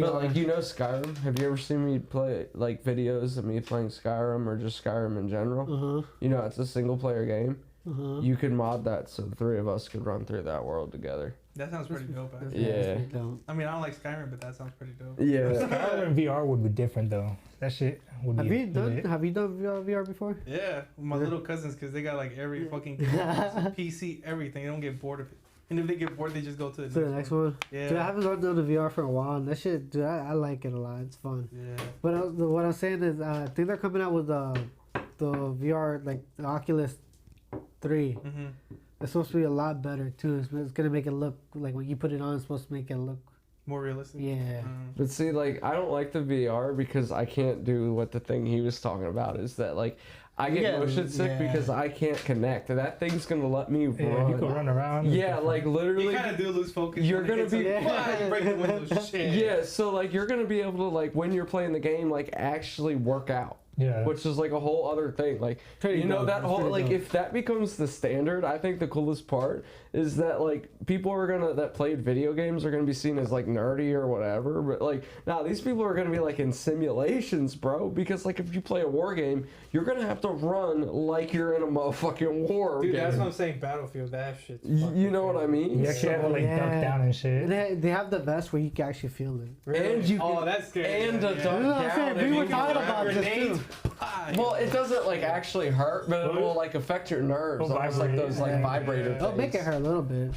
But like Skyrim. Have you ever seen me play like videos of me playing Skyrim or just Skyrim in general? Uh huh. It's a single player game. Uh huh. You could mod that so the 3 of us could run through that world together. That sounds pretty dope. That's Actually. Yeah. pretty dope. I mean, I don't like Skyrim, but that sounds pretty dope. Yeah. Skyrim VR would be different though. That shit would Have be. you done? lit. Have you done VR before? Yeah, my little cousins, because they got like every fucking game, PC, everything. They don't get bored of it. And if they get bored, they just go to the To the next one. Yeah. Dude, I haven't gone to the VR for a while, and that shit, dude, I like it a lot. It's fun. Yeah. But what I'm saying is, I think they're coming out with the VR, like the Oculus 3. Mm-hmm. It's supposed to be a lot better too. It's gonna make it look like when you put it on, it's supposed to make it look. More realistic. Yeah. But see, like, I don't like the VR because I can't do what the thing he was talking about is that, like, I get Yeah, motion sick yeah. because I can't connect. That thing's gonna let me Yeah, run. you could run around. Yeah, like You literally. kind of do lose focus. You're when it gonna hits be- something. You break the window. Shit. Yeah, so like you're gonna be able to like when you're playing the game like actually work out, Yeah. which is like a whole other thing. Like Pretty you know dope. that It's whole pretty like dope. if that becomes the standard, I think the coolest part is that like people are gonna that played video games are gonna be seen as like nerdy or whatever. But like now these people are gonna be like in simulations, bro. Because like if you play a war game, you're gonna have to run like you're in a motherfucking war Dude, game. that's what I'm saying. Battlefield, that shit. You know what I mean? You actually have to like Yeah. duck down and And shit. they have the vest where you can actually feel it. And you Oh, can, that's scary. and yeah, a yeah. duck You know what I'm down saying? if We were you talking grab about this grenades. too. Well, it doesn't like actually hurt, but it will like affect your nerves, It'll almost like vibrate. those like Yeah. vibrator Yeah. things. It'll make it hurt a little bit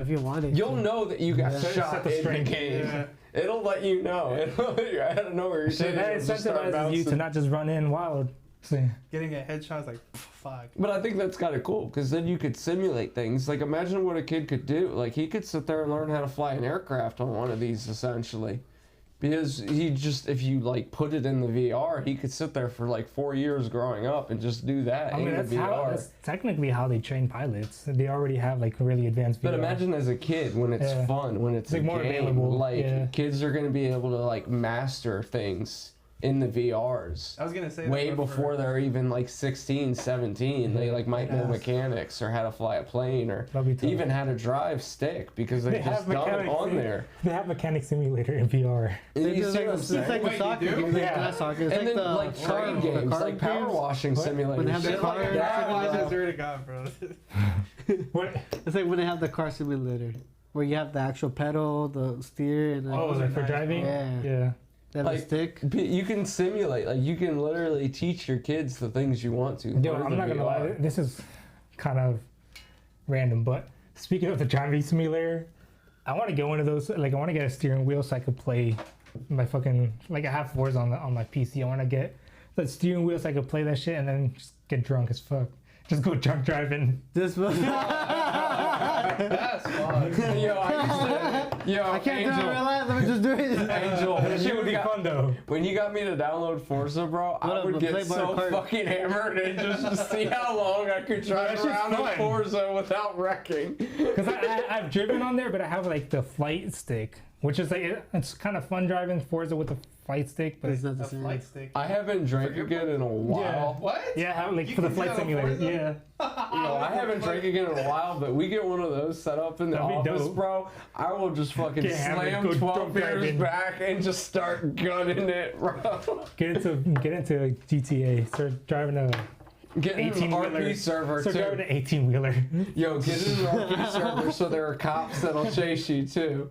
if you want it. You'll know that you got Yeah. Set shot the in the strength. game. Yeah. It'll let you know. It'll let you, I don't know where you're So sitting. that it'll just start incentivizes you to bouncing. not just run in wild. So, Getting a headshot is like, fuck. But I think that's kind of cool because then you could simulate things. Like imagine what a kid could do. Like he could sit there and learn how to fly an aircraft on one of these essentially. Because he just, if you like put it in the VR, he could sit there for like 4 years growing up and just do that I in mean, the VR. that's technically how they train pilots. They already have like really advanced. But VR. imagine as a kid when it's Yeah. fun, when it's Like, a more game, available, like yeah. kids are going to be able to like master things in the VRs. I was gonna say Way that, but before for- they're even like 16, 17. They like might know Yes. mechanics or how to fly a plane or That'd be tough. even how to drive stick because They they've just have done it mechanics on in- there. They have mechanic simulator in VR. You It's see like, what I'm it's saying? like Wait, the you soccer do? game. Yeah. Not soccer. It's And then the like train car- the games, car like power games. washing What? simulators, When they have the shit car- like Yeah, that. I bro. just swear to God, bro. What? It's like when they have the car simulator, where you have the actual pedal, the steer, and Oh, those like are for nice, driving? bro. Yeah. they have Like, the stick. You can simulate, like you can literally teach your kids the things you want to. Yo, through I'm the not gonna VR. lie. This is kind of random, but speaking of the driving simulator, I want to get one of those. Like, I want to get a steering wheel so I could play my fucking. Like, I have Forza on my PC. I want to get the steering wheel so I could play that shit and then just get drunk as fuck. Just go drunk driving. This one. That's fun. Yo, I can't do it in Angel, real life. Let me just do it. Angel, That shit would be fun though. when you got me to download Forza, bro, I What would up, get play so Mario Kart? fucking hammered and just to see how long I could drive that shit's around in fun. Forza without wrecking. Because I've driven on there, but I have like the flight stick, which is like it's kind of fun driving Forza with the flight stick. But It's not the A same. flight stick. I haven't drank again in a while. What? yeah, I have, like You for the can flight tell simulator. Forza? Yeah. No, I haven't drank again in a while, but we get one of those set up in the That'd be office, dope. bro. I will just fucking Get hammered, slam go 12 drunk beers driving. back and just start gunning it, bro. Get into GTA. Start driving a Get in an 18-wheeler. RP server, start driving too. an 18-wheeler. Yo, get in an RP server so there are cops that'll chase you, too.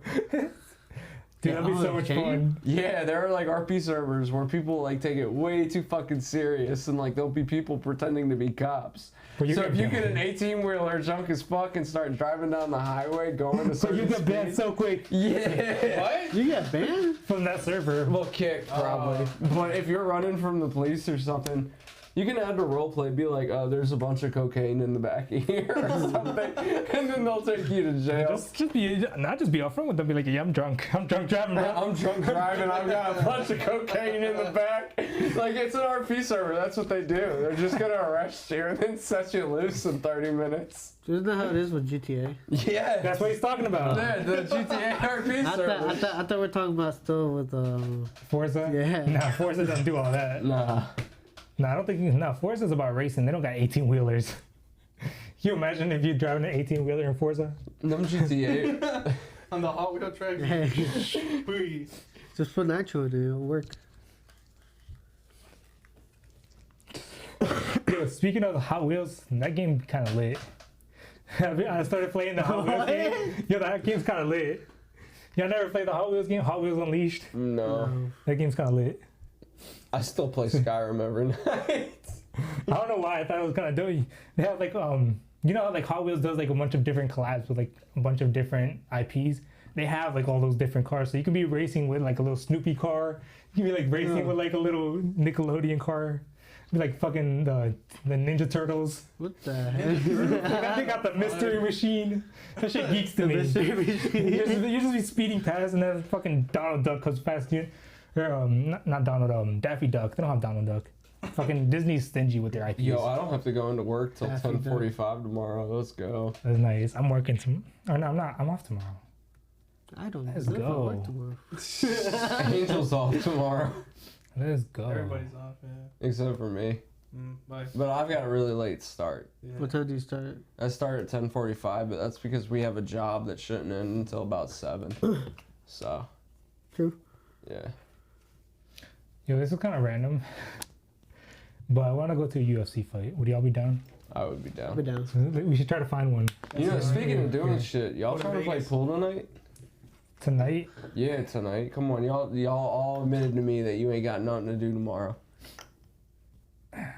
Dude, that'd be so much fun. Yeah, there are like RP servers where people like take it way too fucking serious and like there'll be people pretending to be cops. But you So get if you banned. get an 18-wheeler drunk as fuck and start driving down the highway going to So you certain get banned speeds, so quick yeah. What? You get banned? from that server. Well, kicked probably. But if you're running from the police or something, you can add to roleplay, be like, oh, there's a bunch of cocaine in the back of here or something, and then they'll take you to jail. Just be not just be upfront with them. Be like, yeah, I'm drunk. I'm drunk driving, bro. I'm drunk driving, I've got a bunch of cocaine in the back. Like, it's an RP server, that's what they do. They're just gonna arrest you and then set you loose in 30 minutes. Isn't that how it is with GTA? Yeah. That's what he's talking about. Yeah, the GTA RP I server. thought we're talking about still with Forza. Yeah. Nah, Forza doesn't do all that. Nah. No, I don't think. No, Forza's about racing. They don't got 18-wheelers. Can you imagine if you're driving an 18-wheeler in Forza? Them GTA. On the Hot Wheel track. Please. just put nitro in it. It'll work. Yo, speaking of Hot Wheels, that game kind of lit. I started playing the Hot Wheels game. Yo, that game's kind of lit. Y'all never played the Hot Wheels game? Hot Wheels Unleashed? No. That game's kind of lit. I still play Skyrim every night. I don't know why I thought it was kind of dope. They have like you know how like Hot Wheels does like a bunch of different collabs with like a bunch of different IPs. They have like all those different cars, so you can be racing with like a little Snoopy car. You can be like racing with like a little Nickelodeon car. Be like fucking the Ninja Turtles. What the heck? Like, they got the Mystery Machine. That shit geeks to me. You just be speeding past, and then fucking Donald Duck comes past you. Or, not Donald, Daffy Duck. They don't have Donald Duck. Fucking Disney's stingy with their IPs. Yo, I don't have to go into work till Daffy Duck. 10:45 tomorrow. Let's go. That's nice. I'm working or no, I'm not. I'm off tomorrow. I don't Let's know if I go. work tomorrow. Angel's off tomorrow, Let's go. Everybody's off, yeah. except for me. Bye. But I've got a really late start. Yeah. What time do you start? I start at 10:45, but that's because we have a job that shouldn't end until about 7. So, True. yeah. Yo, this is kind of random. But I want to go to a UFC fight. Would y'all be down? I would be I'll be down. down. We should try to find one You know, That's speaking of doing Yeah. shit, y'all Go to trying to play Vegas. pool tonight? tonight. Yeah, tonight. Come on, y'all all admitted to me that you ain't got nothing to do tomorrow.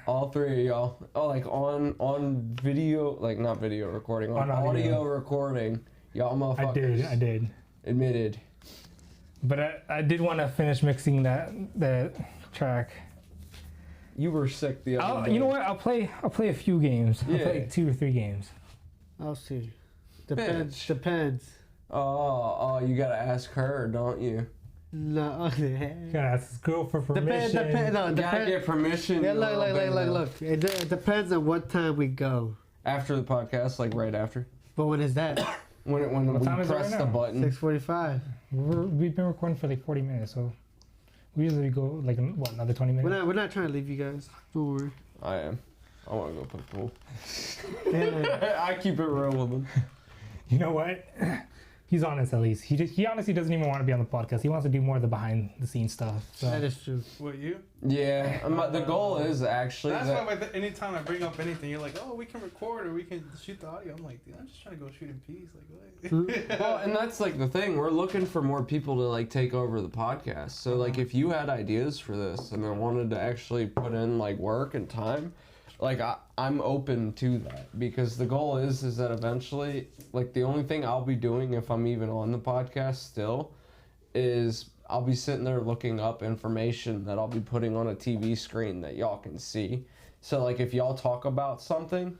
All three of y'all. Oh, like on video, like not video recording, on audio recording. Y'all motherfuckers. I did. Admitted. But I did want to finish mixing that track. You were sick the other day. You know what? I'll play a few games. I'll play like 2 or 3 games. I'll see. Depends. Bitch. Depends. Oh, you gotta ask her, don't you? No. Gotta ask this girl for permission. Depends. No, Gotta get permission. Yeah, look. It depends on what time we go. After the podcast, like right after. But when is that? When we time is it press right the now? button. 6:45. We've been recording for like 40 minutes, so we usually go like another 20 minutes. We're not trying to leave you guys. Don't worry. I am. I want to go play pool. Yeah. I keep it real with him. You know what? He's honest at least. He honestly doesn't even want to be on the podcast. He wants to do more of the behind the scenes stuff. So. That is true. What, you? Yeah, the goal is actually That's that, why anytime I bring up anything, you're like, oh, we can record or we can shoot the audio. I'm like, dude, I'm just trying to go shoot in peace. Like, what? well, and that's like the thing. We're looking for more people to like take over the podcast. So like, if you had ideas for this and then wanted to actually put in like work and time, like I'm open to that, because the goal is that eventually, like the only thing I'll be doing if I'm even on the podcast still is I'll be sitting there looking up information that I'll be putting on a TV screen that y'all can see. So like if y'all talk about something,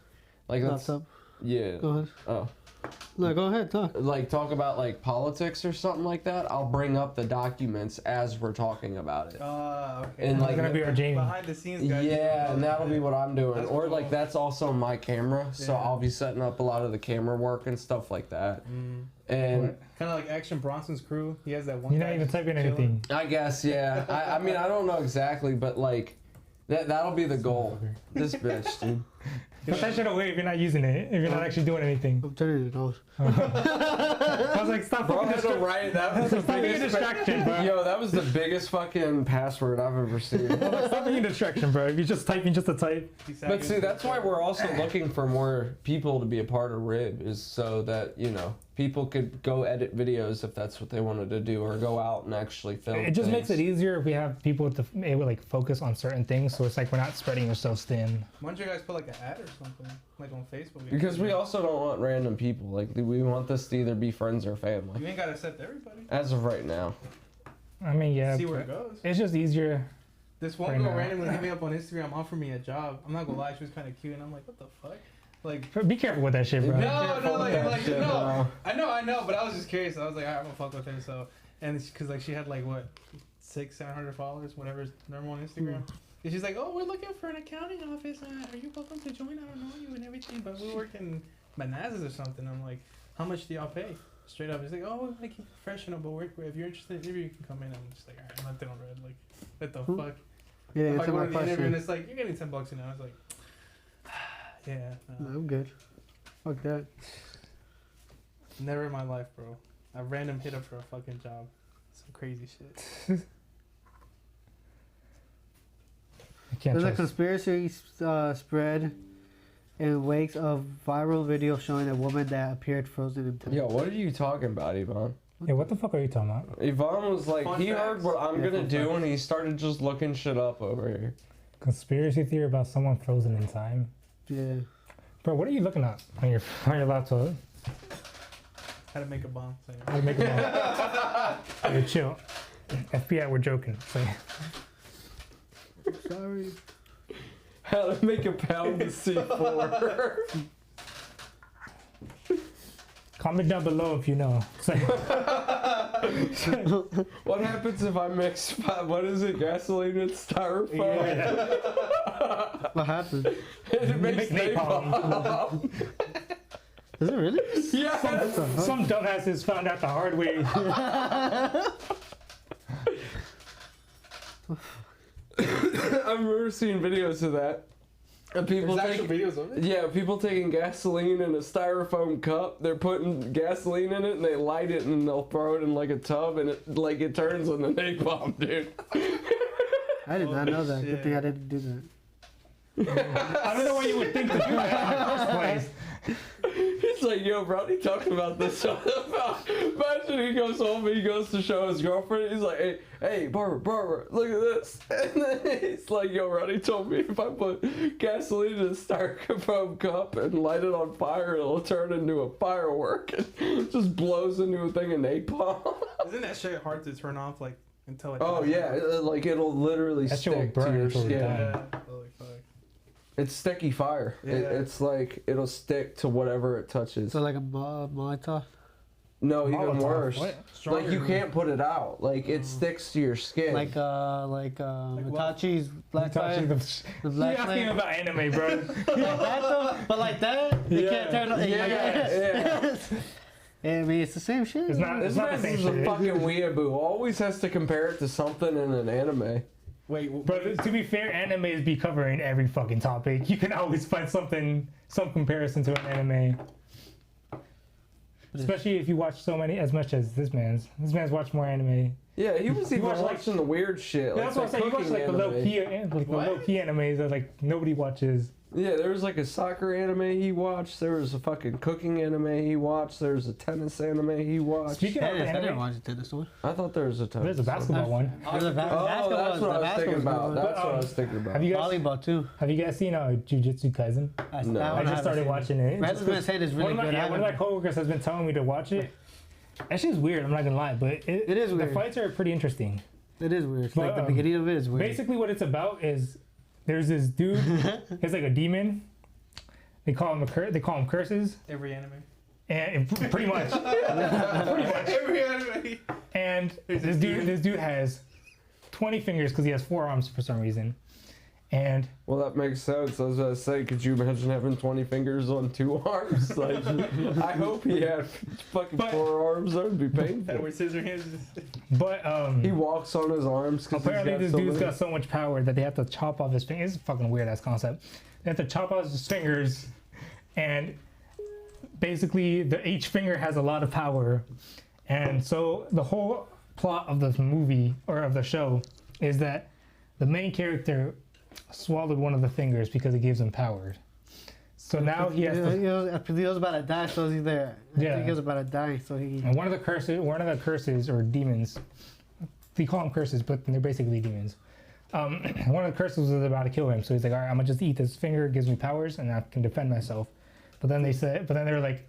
like that's Laptop. yeah. Go ahead. Oh. No, go ahead. Talk. Like talk about like politics or something like that, I'll bring up the documents as we're talking about it. Okay. And That's like gonna be our Jamie. behind the scenes guys. yeah, and that'll be what I'm doing. That's Or cool. like that's also my camera, so Yeah. I'll be setting up a lot of the camera work and stuff like that. Mm. And Kind of like Action Bronson's crew. He has that one. You're guy not even just typing chilling. anything. I guess yeah. I mean I don't know exactly, but like that'll be the goal. This bitch, dude. Put that shit away if you're not using it. If you're not actually doing anything. I'm turning it off. I was like, stop fucking distracting. write that was the Stop being a distraction, bro. Yo, that was the biggest fucking password I've ever seen. Stop being a distraction, bro. If you're just typing just to type. But see, that's why we're also looking for more people to be a part of RIB, is so that, you know, people could go edit videos if that's what they wanted to do, or go out and actually film. It just makes it things. easier if we have people to able like focus on certain things, so it's like we're not spreading ourselves thin. Why don't you guys put like an ad or something, like on Facebook? Because we also don't want random people. Like, we want this to either be friends or family. You ain't gotta accept everybody. As of right now. I mean, yeah, See where it goes. it's just easier. This one Right girl now. randomly hit me up on Instagram, offered me a job. I'm not gonna lie, she was kind of cute, and I'm like, what the fuck? Like, Be careful with that shit, bro. no, I know, but I was just curious. So I was like, alright, I'm gonna fuck with her. So, and because like she had like what, 600-700 followers, whatever's normal on Instagram. And she's like, oh, we're looking for an accounting office. Are you welcome to join? I don't know you and everything, but we work in Manazas or something. I'm like, how much do y'all pay? Straight up, he's like, oh, we make you professional, but if you're interested in interview, you can come in. I'm just like, alright, I'm not doing red. Like, what the fuck? Yeah, If I answer go my to the interview and question. it's like, you're getting $10 an hour. I was like, yeah, No, no. I'm good. Fuck that. Never in my life, bro. I random hit up for a fucking job. Some crazy shit. I can't There's a trust. conspiracy spread in wakes of viral video showing a woman that appeared frozen in time. Yo, what are you talking about, Yvonne? Yeah, what the fuck are you talking about? Yvonne was like, Fun he facts? heard what I'm Yeah, gonna fun do, facts. and he started just looking shit up over here. Conspiracy theory about someone frozen in time. Yeah. Bro, what are you looking at on your laptop? How to make a bomb. So, How to make it all. Hey, chill. FBI, we're joking. So, Sorry. How to make a pound of C4. comment down below if you know. So, What happens if I mix, what is it, gasoline and styrofoam? What happened? It make makes napalm. napalm. Is it really? Yes! some dumbasses found out the hard way. I remember seeing videos of that. And people There's actual taking, videos of it? yeah, people taking gasoline in a styrofoam cup. They're putting gasoline in it and they light it and then they'll throw it in like a tub and it turns into napalm, dude. I did not know that. Good shit. thing I didn't do that. I don't know why you would think to do that in the first place. He's like, yo, Brody talking about this. Imagine he goes home and he goes to show his girlfriend. He's like, hey, Barbara, look at this. And then he's like, yo, Brody told me if I put gasoline in a styrofoam cup and light it on fire, it'll turn into a firework. And it just blows into a thing of napalm. Isn't that shit hard to turn off, like, until it... Oh, yeah. Like, it'll literally That shit will stick to burn your until it's skin. done. Yeah. Holy fuck. It's sticky fire. Yeah. It's like, it'll stick to whatever it touches. So like a Molotov. No, even Molotov, worse. what? Like, you can't put it out. Like, it sticks to your skin. Like Hitachi's Black Fire. The You're Black asking Flame. about anime, bro. Like that though, but like that, you can't turn on. Yeah. I mean, it's the same shit. It's not. This It's not the man same is a shit. fucking weeaboo. Always has to compare it to something in an anime. Wait, But to be fair, animes be covering every fucking topic. You can always find some comparison to an anime. Especially if you watch as much as this man's. This man's watched more anime. Yeah, he was even watch, like- watching the weird shit. That's what I'm saying. You watch like the low key animes that like nobody watches. Yeah, there was like a soccer anime he watched. There was a fucking cooking anime he watched. There was a tennis anime he watched. Speaking of Tennis, I didn't anime, watch the tennis one. I thought there was a tennis. there's a basketball one. There's a Oh, that's what I was thinking about. But, That's what I was thinking about. Have you guys volleyball too. seen Jujutsu Kaisen? No. I just started watching it. That's what I said is really One good. of my coworkers has been telling me to watch it. That shit's weird. I'm not gonna lie, but It is The weird. fights are pretty interesting. It is weird. But, Like the beginning of it is weird. Basically, what it's about is there's this dude. He's like a demon. They call him curses, every anime. and pretty much, Every anime. And this dude has 20 fingers because he has 4 arms for some reason. And Well, that makes sense. I was gonna say, could you imagine having 20 fingers on 2 arms? Like, I hope he had fucking But- 4 arms. That would be That painful. were scissor hands. but He walks on his arms because apparently this dude's got so much power that they have to chop off his fingers. It's a fucking weird ass concept. They have to chop off his fingers, and basically each finger has a lot of power. And so the whole plot of the movie or of the show is that the main character swallowed one of the fingers because it gives him power. So now he has to. He was about to die, so he's there. I Yeah. think he was about to die, so he. And one of the curses or demons, they call them curses, but they're basically demons. One of the curses was about to kill him, so he's like, "All right, I'm gonna just eat this finger. It gives me powers, and I can defend myself." But then they're like,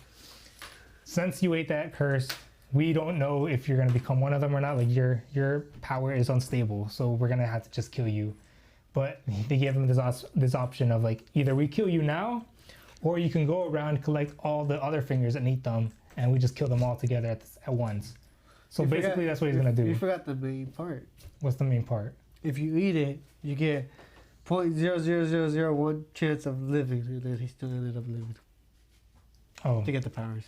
"Since you ate that curse, we don't know if you're gonna become one of them or not. Like your power is unstable, so we're gonna have to just kill you." But they gave him this option of like, either we kill you now, or you can go around, collect all the other fingers and eat them, and we just kill them all together at once. So You basically, forgot- that's what he's gonna do. You forgot the main part. What's the main part? If you eat it, you get 0.00001 chance of living, and then he still ended up living Oh, to get the powers.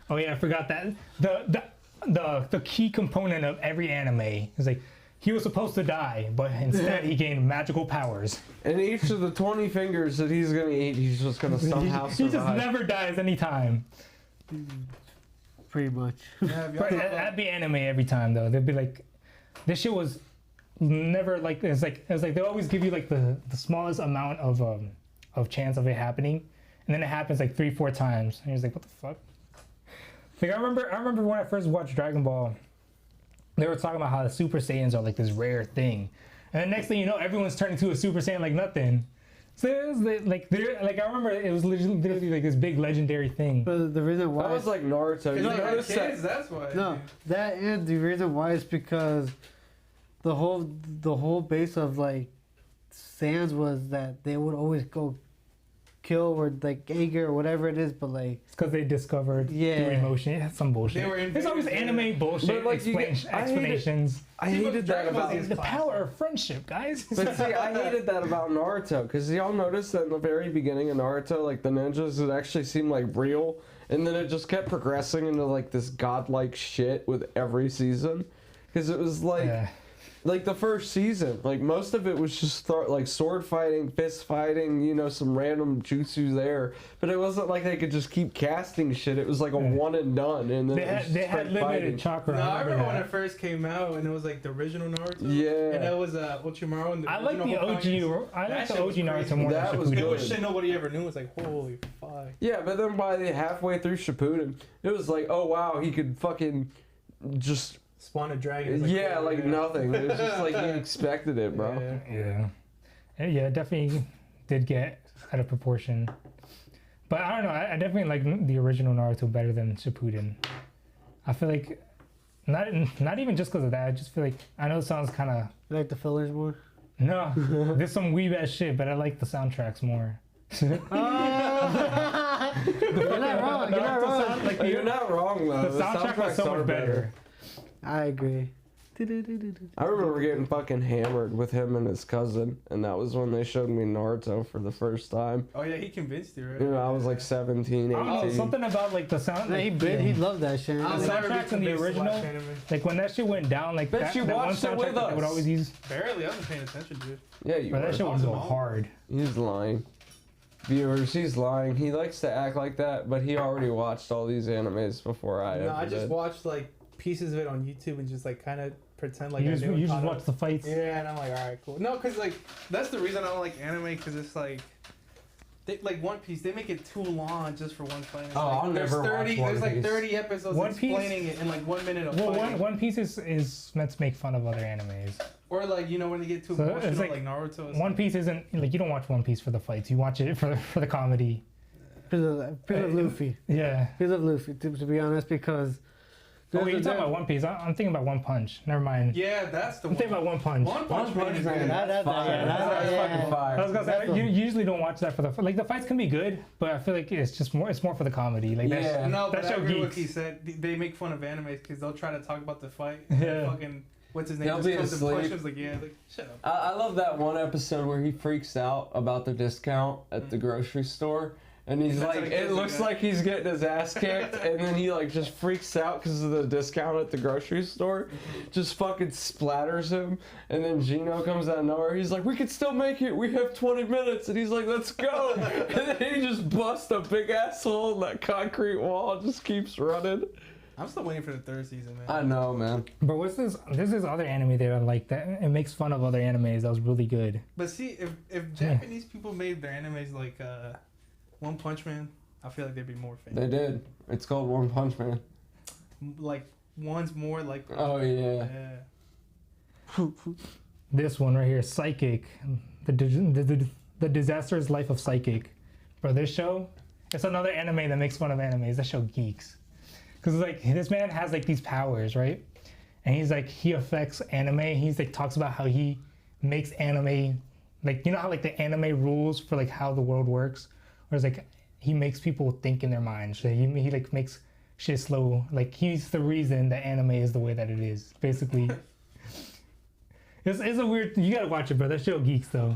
oh yeah, I forgot that. The key component of every anime is like he was supposed to die, but instead he gained magical powers. And each of the 20 fingers that he's gonna eat, he's just gonna somehow He just survive. never dies anytime. Pretty much. Yeah, But that'd be anime every time though. They'd be like, this shit was never like it's like they always give you like the smallest amount of chance of it happening, and then it happens like 3-4 times, and you're like, what the fuck? Like I remember when I first watched Dragon Ball, they were talking about how the Super Saiyans are like this rare thing, and the next thing you know, everyone's turning to a Super Saiyan like nothing. So it was like I remember it was literally like this big legendary thing. But the reason why That was like Naruto. You Like, notice that? kids, that's why. no, that and the reason why is because the whole base of like Saiyans was that they would always go kill or like anger or whatever it is, but like It's because they discovered Yeah. through emotion. It's some bullshit. They were There's always invaders, anime bullshit But, like, you get- explanations. I See, but hated that Dragon Ball about. Z is The classic. power of friendship, guys. But see, I hated that about Naruto because y'all noticed that in the very beginning of Naruto, like the ninjas, it actually seemed like real, and then it just kept progressing into like this godlike shit with every season. Because it was like, Yeah. like the first season, like most of it was just like sword fighting, fist fighting, you know, some random jutsu there. But it wasn't like they could just keep casting shit. It was like a one and done, and then they had limited fighting. chakra. No, I remember when that. it first came out, and it was like the original Naruto. Yeah. And that was Orochimaru. And the I like the original OG. Hokage. I like That the shit OG was Naruto crazy. more That than was Shippuden. It good. was shit nobody ever knew. It's like, holy fuck. Yeah, but then by the halfway through Shippuden, it was like, oh wow, he could fucking just Spawn a dragon. It's yeah, like nothing. It was just like you expected it, bro. Yeah. Yeah, it definitely did get out of proportion. But I don't know. I definitely like the original Naruto better than Shippuden. I feel like not even just because of that. I just feel like I know it sounds kind of You like the fillers more? no. There's some weeb ass shit, but I like the soundtracks more. You're not wrong. You're not wrong. Like You're not wrong though. the soundtrack was so are much better. I agree. I remember getting fucking hammered with him and his cousin, and that was when they showed me Naruto for the first time. Oh yeah, he convinced you, right? You know, I was like 17, 18. I don't know, something about like the sound. No, Like, he loved that shit. I'll The never be soundtracks in the convinced to original- watch anime. like when that shit went down, like Bet that, you that one watched it soundtrack with that they would us. always use. Barely, I wasn't paying attention, dude. Yeah, you But that were. shit would Awesome. go hard. He's lying. Viewers, he's lying. He likes to act like that, but he already watched all these animes before I No, ever I just did. watched like pieces of it on YouTube and just like kind of pretend like You I just, knew. you how just to- watch the fights. Yeah, and I'm like, all right, cool. No, cause like that's the reason I don't like anime, because it's like. Like One Piece, they make it too long just for one fight. It's Oh, like, I'll there's never watch 30, One There's like Piece. 30 episodes One Piece- explaining it in like 1 minute of Well, fighting. One Piece is meant to make fun of other animes. Or like, you know, when you get too So emotional, it's like, like Naruto. It's One Piece isn't like you don't watch One Piece for the fights. You watch it for the comedy. Because of Luffy. Yeah. Because of Luffy, to be honest, because... Oh, wait, there's you're a- talking about One Piece. I'm thinking about One Punch. Never mind. Yeah, that's the I'm one. thinking about One Punch. One Punch Man is good. That's Fire. yeah, That's yeah. fucking fire. I was gonna say That's you a- usually don't watch that for the like the fights can be good, but I feel like it's more for the comedy. Like that's, Yeah. No, but that I show agree with what geeks. he said. They make fun of animes because they'll try to talk about the fight. Yeah. And fucking, what's his name? They'll Just be comes and asleep. punches, like, yeah, like, shut up. I love that one episode where he freaks out about the discount at the grocery store. And he's That's like, like it looks guy. like he's getting his ass kicked, and then he like just freaks out because of the discount at the grocery store, just fucking splatters him, and then Gino comes out of nowhere. He's like, we can still make it. We have 20 minutes, and he's like, let's go. And then he just busts a big ass hole in that concrete wall, and just keeps running. I'm still waiting for the third season, man. I know, man. But what's this? This is other anime there like that. It makes fun of other animes. That was really good. But see, if Japanese people made their animes like One Punch Man, I feel like they'd be more famous. They did. It's called One Punch Man. Like one's more like. Oh yeah. Yeah. This one right here, Psychic, the disastrous life of Psychic. Bro, this show, it's another anime that makes fun of animes. That show geeks, because like this man has like these powers, right? And he's like he affects anime. He's like talks about how he makes anime, like you know how like the anime rules for like how the world works. Whereas like he makes people think in their minds. So he like makes shit slow. Like he's the reason that anime is the way that it is. Basically, it's a weird. You gotta watch it, bro. That show geeks though.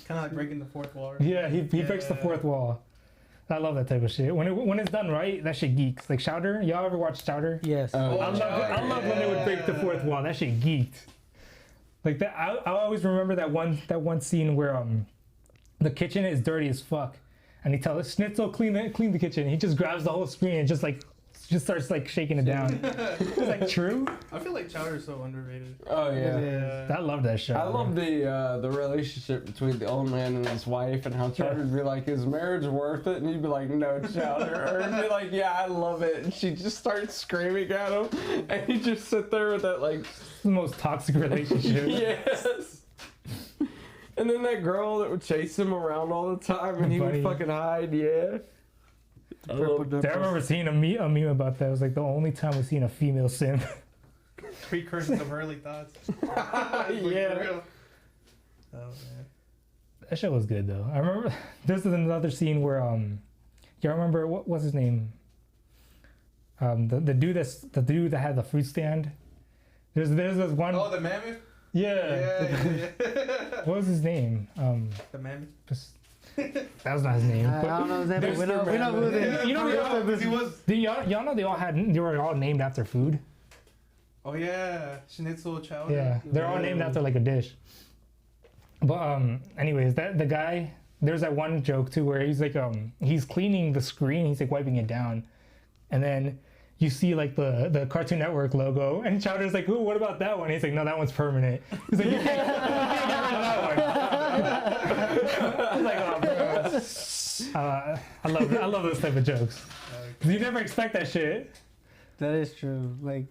Kind of like breaking the fourth wall. Yeah, he breaks the fourth wall. I love that type of shit. When it's done right, that shit geeks. Like Chowder, y'all ever watch Chowder? Yes. Oh, I love when they would break the fourth wall. That shit geeked. Like that, I always remember that one scene where the kitchen is dirty as fuck. And he tells Schnitzel clean the kitchen. He just grabs the whole screen and just starts like shaking it down. It's like true. I feel like Chowder is so underrated. Oh yeah. I love that show. I love the relationship between the old man and his wife, and how Chowder'd be like, "Is marriage worth it?" And he'd be like, "No, Chowder," or he'd be like, "Yeah, I love it." And she just starts screaming at him, and he just sit there with that like, It's the most toxic relationship. yes. And then that girl that would chase him around all the time, and he Buddy. would fucking hide. Yeah. I love I remember seeing a meme about that. It was like the only time we've seen a female simp. Precursors of early thoughts. Yeah. Oh man. That show was good though. I remember this is another scene where y'all remember what's his name? The dude that had the fruit stand. There's this one. Oh, the mammoth. Yeah. Yeah. What was his name? The mammoth. That was not his name. I don't know his name, but we know who it is. You know, He was. y'all know they were all named after food. Oh yeah, schnitzel chowder. Yeah, they're all named after like a dish. But anyways, that the guy, there's that one joke too where he's like he's cleaning the screen, he's like wiping it down, and then you see like the Cartoon Network logo, and Chowder's like, "Ooh, what about that one?" He's like, "No, that one's permanent." He's like, "You can't get rid of that one." I was like, "Oh, bro." I love those type of jokes. 'Cause you never expect that shit. That is true. Like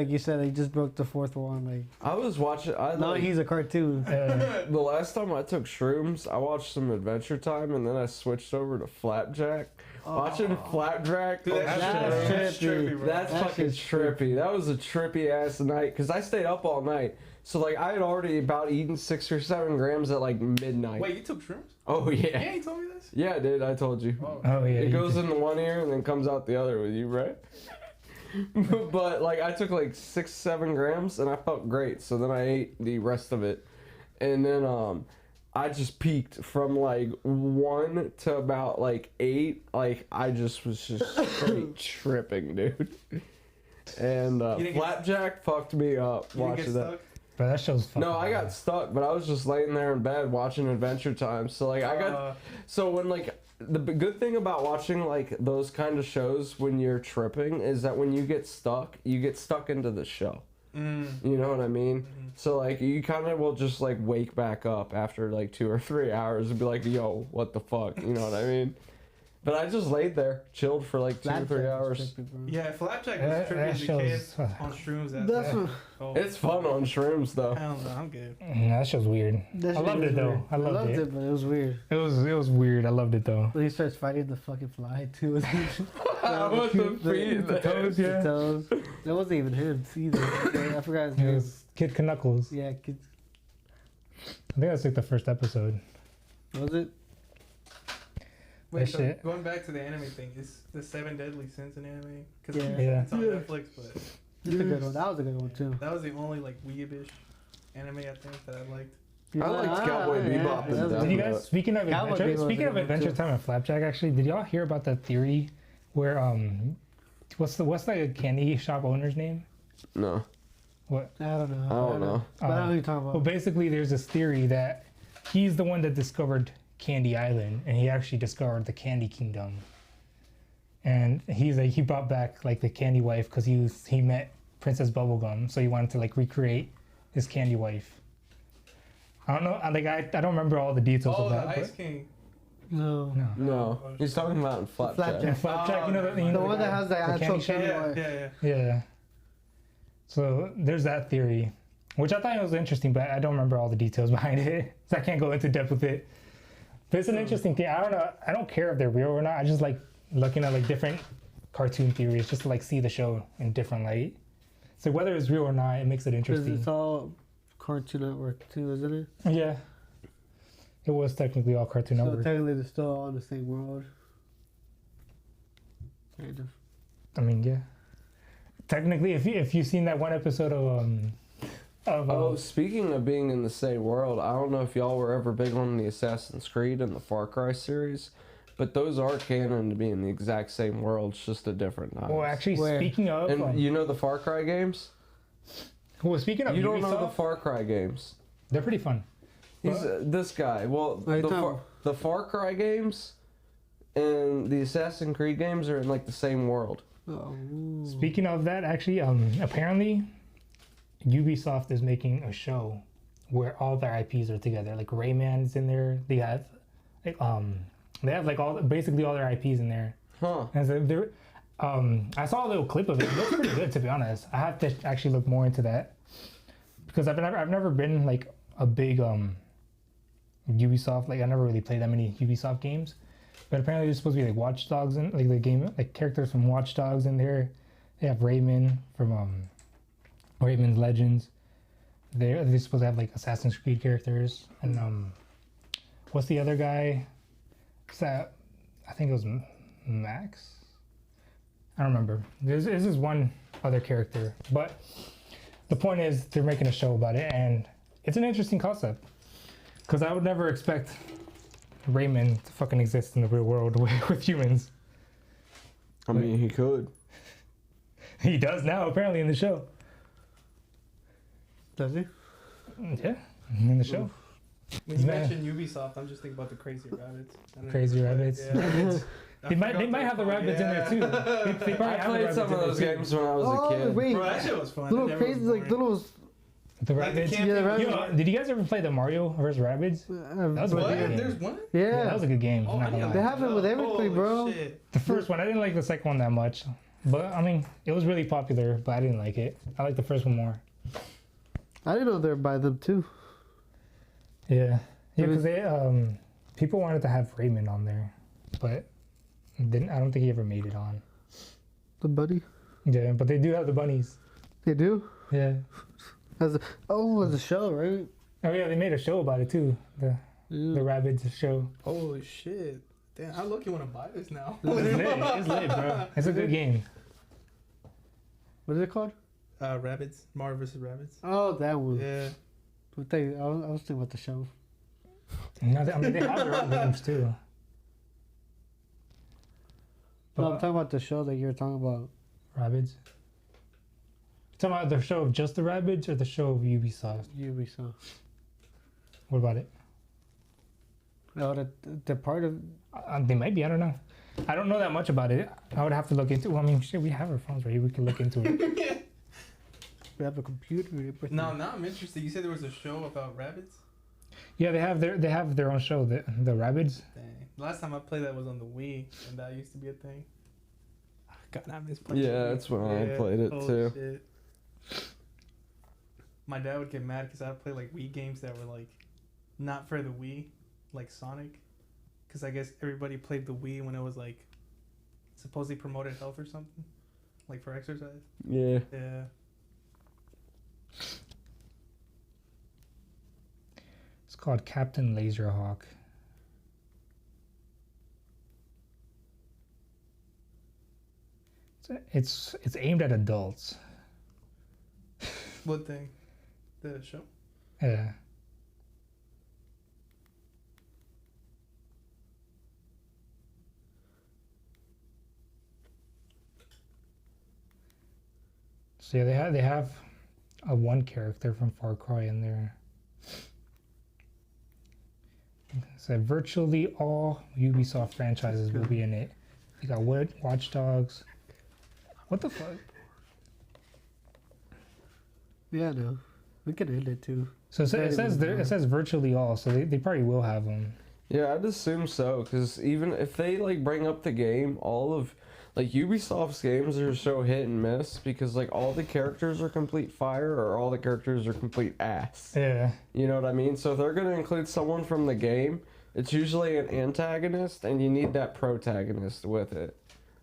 you said, he just broke the fourth one. Like, I was watching. now he's a cartoon. The last time I took shrooms, I watched some Adventure Time, and then I switched over to Flapjack. Watching Flapjack, Dude, that's trippy, bro. that's That fucking shit's trippy. That was a trippy ass night because I stayed up all night. So like I had already about eaten 6 or 7 grams at like midnight. Wait, you took shrooms? Oh yeah. Yeah, you told me this. Yeah, dude, I told you. Oh. Oh yeah. It goes in the one ear and then comes out the other with you, right? But like I took like 6-7 grams and I felt great. So then I ate the rest of it, and then I just peaked from like 1 to about like 8. Like I just was just straight tripping, dude. And Flapjack fucked me up You didn't get watching that. stuck? Bro, that show's fucking. No, I got stuck, but I was just laying there in bed watching Adventure Time. So like I got so when like the good thing about watching like those kind of shows when you're tripping is that when you get stuck into the show. You know what I mean? So like you kind of will just like wake back up after like 2 or 3 hours and be like, "Yo, what the fuck?" You know what I mean? But I just laid there, chilled for like 2 or 3 hours. Yeah, Flapjack That- was trippy that as a kid show's- on shrooms. That's what, Oh, It's fun on shrooms though. I don't know, I'm good. That show's weird. that I shit loved was it though. weird. I loved it. but it was weird. It was weird. I loved it though. When he starts fighting the fucking fly too. With the feet, the toes, yeah. toes. That wasn't even him either. I forgot his It name. was Kid Knuckles. Yeah, kids. I think that's like the first episode. Was it? Wait, That so shit. going back to the anime thing, is the 7 Deadly Sins an anime? Because Yeah. Yeah. it's on Yeah. Netflix, but That's a good one. That was a good one too. that was the only like weebish anime I think that I liked. I liked Cowboy Bebop and that was Death Did you Note. guys speaking of Cowboy adventure, Bebop was speaking a of good one, Adventure too. Time and Flapjack? Actually, did y'all hear about the theory where what's the candy shop owner's name? No, What? I don't know. I don't know. But I know what you're talking Well, about. basically, there's this theory that he's the one that discovered Candy Island, and he actually discovered the Candy Kingdom. And he's like, he brought back like the Candy Wife because he met Princess Bubblegum, so he wanted to like recreate his Candy Wife. I don't know, I don't remember all the details Oh, of the that. Ice But, No. King. no. No, he's talking about in Flapjack. Flapjack. And Flapjack, you know, Oh, you know The one that guy- has the actual candy shop? candy Yeah, wife. yeah. Yeah. So there's that theory, which I thought was interesting, but I don't remember all the details behind it, so I can't go into depth with it. But it's an interesting thing. I don't know. I don't care if they're real or not. I just like looking at like different cartoon theories just to like see the show in different light. So whether it's real or not, it makes it Because interesting. it's all Cartoon Network too, isn't it? Yeah. It was technically all Cartoon So Network. technically they're still all in the same world. Kind of. I mean, yeah. Technically, if you've seen that one episode of Oh, speaking of being in the same world, I don't know if y'all were ever big on the Assassin's Creed and the Far Cry series, but those are canon to be in the exact same world, it's just a different times. well, actually, Where? speaking of, And you know the Far Cry games? speaking of, You don't know the Ubisoft, Far Cry games. they're pretty fun. He's this guy. Well, What are you the talking the Far Cry games and the Assassin's Creed games are in like the same world. Oh. Speaking of that, actually, apparently, Ubisoft is making a show where all their IPs are together. Like Rayman's in there. They have, like basically all their IPs in there. Huh. And so they're, I saw a little clip of it. It looks pretty good, to be honest. I have to actually look more into that because I've never been like a big Ubisoft. Like I never really played that many Ubisoft games. But apparently there's supposed to be like Watch Dogs in like the game, like characters from Watch Dogs in there. They have Rayman from Rayman's Legends. They're supposed to have like Assassin's Creed characters and what's the other guy? That I think it was Max. I don't remember. This is one other character, but the point is they're making a show about it, and it's an interesting concept because I would never expect Rayman to fucking exist in the real world with humans. I mean, he could. He does now, apparently, in the show. Does he? Yeah, in the show. When you Man. mention Ubisoft, I'm just thinking about the Crazy Rabbits. I don't know Crazy if you play it. Rabbits. Yeah. They might have the rabbits in there too. They probably I have the played rabbits some in of there, those too. games when I was a Oh kid. wait, Bro, that shit was fun. little It never was crazy like boring. little. The Like the rabbits. camping Yeah, the was- rabbits. Yo, did you guys ever play the Mario vs. Rabbids? That was a What? good game. There's one? Yeah, that was a good game. Oh, I'm not I gonna didn't lie. They have it with everything, Holy bro. shit. The first one, I didn't like the second one that much, but I mean, it was really popular, but I didn't like it. I like the first one more. I didn't know they were by them too. Yeah, It because was- they people wanted to have Raymond on there, but didn't. I don't think he ever made it on. The buddy. Yeah, but they do have the bunnies. They do. Yeah. As a, as a show, right? Oh yeah, they made a show about it too. The Yeah. Rabbids show. Holy shit. Damn, I look you want to buy this now. It's lit, bro. It's a good game. What is it called? Rabbids. Mario vs. Rabbids. Oh, that one. Yeah. I was thinking about the show. No, I mean they have their own games too. No, I'm talking about the show that you were talking about. Rabbids. Talking about the show of just the Rabbids or the show of Ubisoft? Ubisoft. What about it? Oh, the part of They might be. I don't know. I don't know that much about it. I would have to look into. Well, I mean, shit, we have our phones right here. We can look into it. we have a computer. and everything. No, now I'm interested. You said there was a show about rabbits? Yeah, they have their own show. The Rabbids. Dang. Last time I played that was on the Wii, and that used to be a thing. God, I miss playing Yeah, the Wii. that's when I played it, too. Shit. My dad would get mad because I'd play like Wii games that were like not for the Wii, like Sonic. Because I guess everybody played the Wii when it was like supposedly promoted health or something, like for exercise. Yeah. Yeah. It's called Captain Laserhawk. It's aimed at adults. What thing? The show? Yeah. So yeah, they have a one character from Far Cry in there. So virtually all Ubisoft franchises will be in it. You got Watch Dogs. What the fuck? Yeah, no. We can end it too. So it says there, it says virtually all, so they probably will have them. Yeah, I'd assume so, because even if they like bring up the game, all of like Ubisoft's games are so hit and miss because like all the characters are complete fire or all the characters are complete ass. Yeah. You know what I mean? So if they're gonna include someone from the game, it's usually an antagonist, and you need that protagonist with it.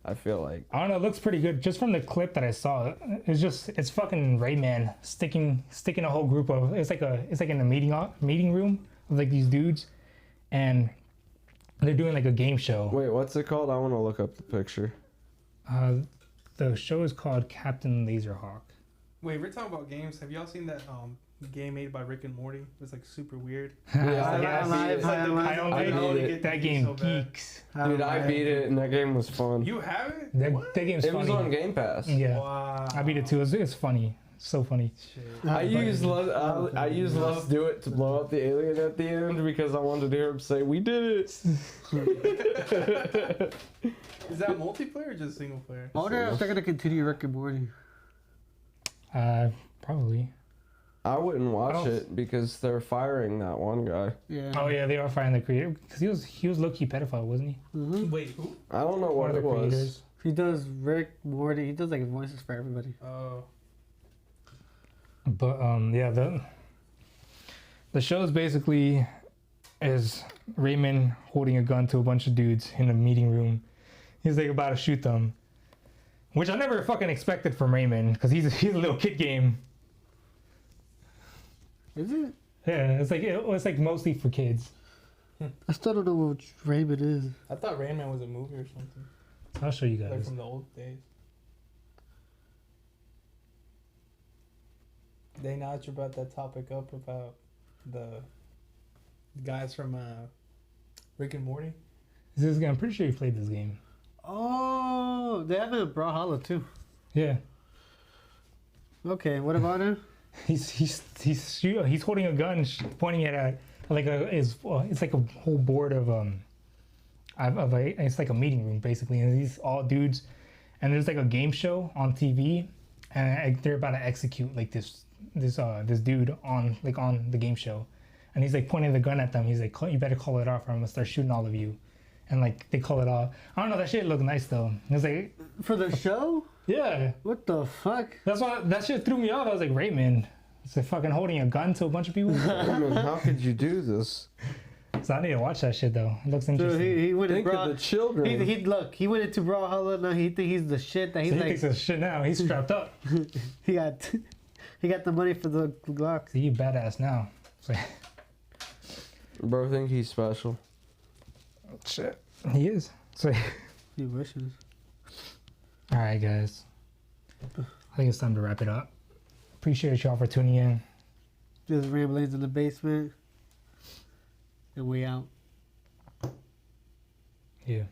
I feel like. I don't know, it looks pretty good. Just from the clip that I saw, it's fucking Rayman sticking a whole group of it's like in a meeting room of like these dudes, and they're doing like a game show. Wait, what's it called? I want to look up the picture. The show is called Captain Laserhawk. Wait, we're talking about games. Have y'all seen that game made by Rick and Morty? It's like super weird. I don't I like beat it. it. That game So bad. geeks. Dude, I beat it, and that game was fun. You haven't? That game's It funny. was on Game Pass. Yeah, Wow. I beat it too. It's funny. So funny. Shit. I used Let's Do It to blow up the alien at the end because I wanted to hear him say, "We did it." Is that multiplayer or just single player? I wonder if they're gonna continue Rick and Morty. Probably. I wouldn't watch Oh. it because they're firing that one guy. Yeah. Oh yeah, they are firing the creator because he was low key pedophile, wasn't he? Mm-hmm. Wait, who? I don't know One what of it the was. creators. He does Rick, Morty. He does like voices for everybody. Oh. But yeah, the show is basically is Raymond holding a gun to a bunch of dudes in a meeting room. He's like about to shoot them, which I never fucking expected from Raymond because he's a little kid game. Is it? Yeah, it's like mostly for kids. I still don't know what Raymond is. I thought Rain Man was a movie or something, I'll show you like guys. from the old days. They now that you brought that topic up about the guys from Rick and Morty. I'm pretty sure you played this game. Oh, they have it in Brawlhalla too. Yeah. Okay, what about it? he's holding a gun, pointing it at like it's like a whole board of it's like a meeting room basically, and these all dudes, and there's like a game show on TV, and they're about to execute like this dude on the game show, and he's like pointing the gun at them. He's like, you better call it off or I'm gonna start shooting all of you. And like they call it off. I don't know, that shit looked nice though. It was like, For the show? yeah, What the fuck? that's why that shit threw me off. I was like, Raymond, it's like fucking holding a gun to a bunch of people. I mean, how could you do this? So I need to watch that shit though. It looks So interesting. he went Think to of the children. he went into Brawlhalla. Now he think he's the shit. That he's So he like thinks of shit now. He's strapped up. he got the money for the Glock. See, you badass now. So, Bro, think he's special. shit, he is. So, He wishes. all right, guys. I think it's time to wrap it up. Appreciate y'all for tuning in. Just ramblings in the basement. And we out. Yeah.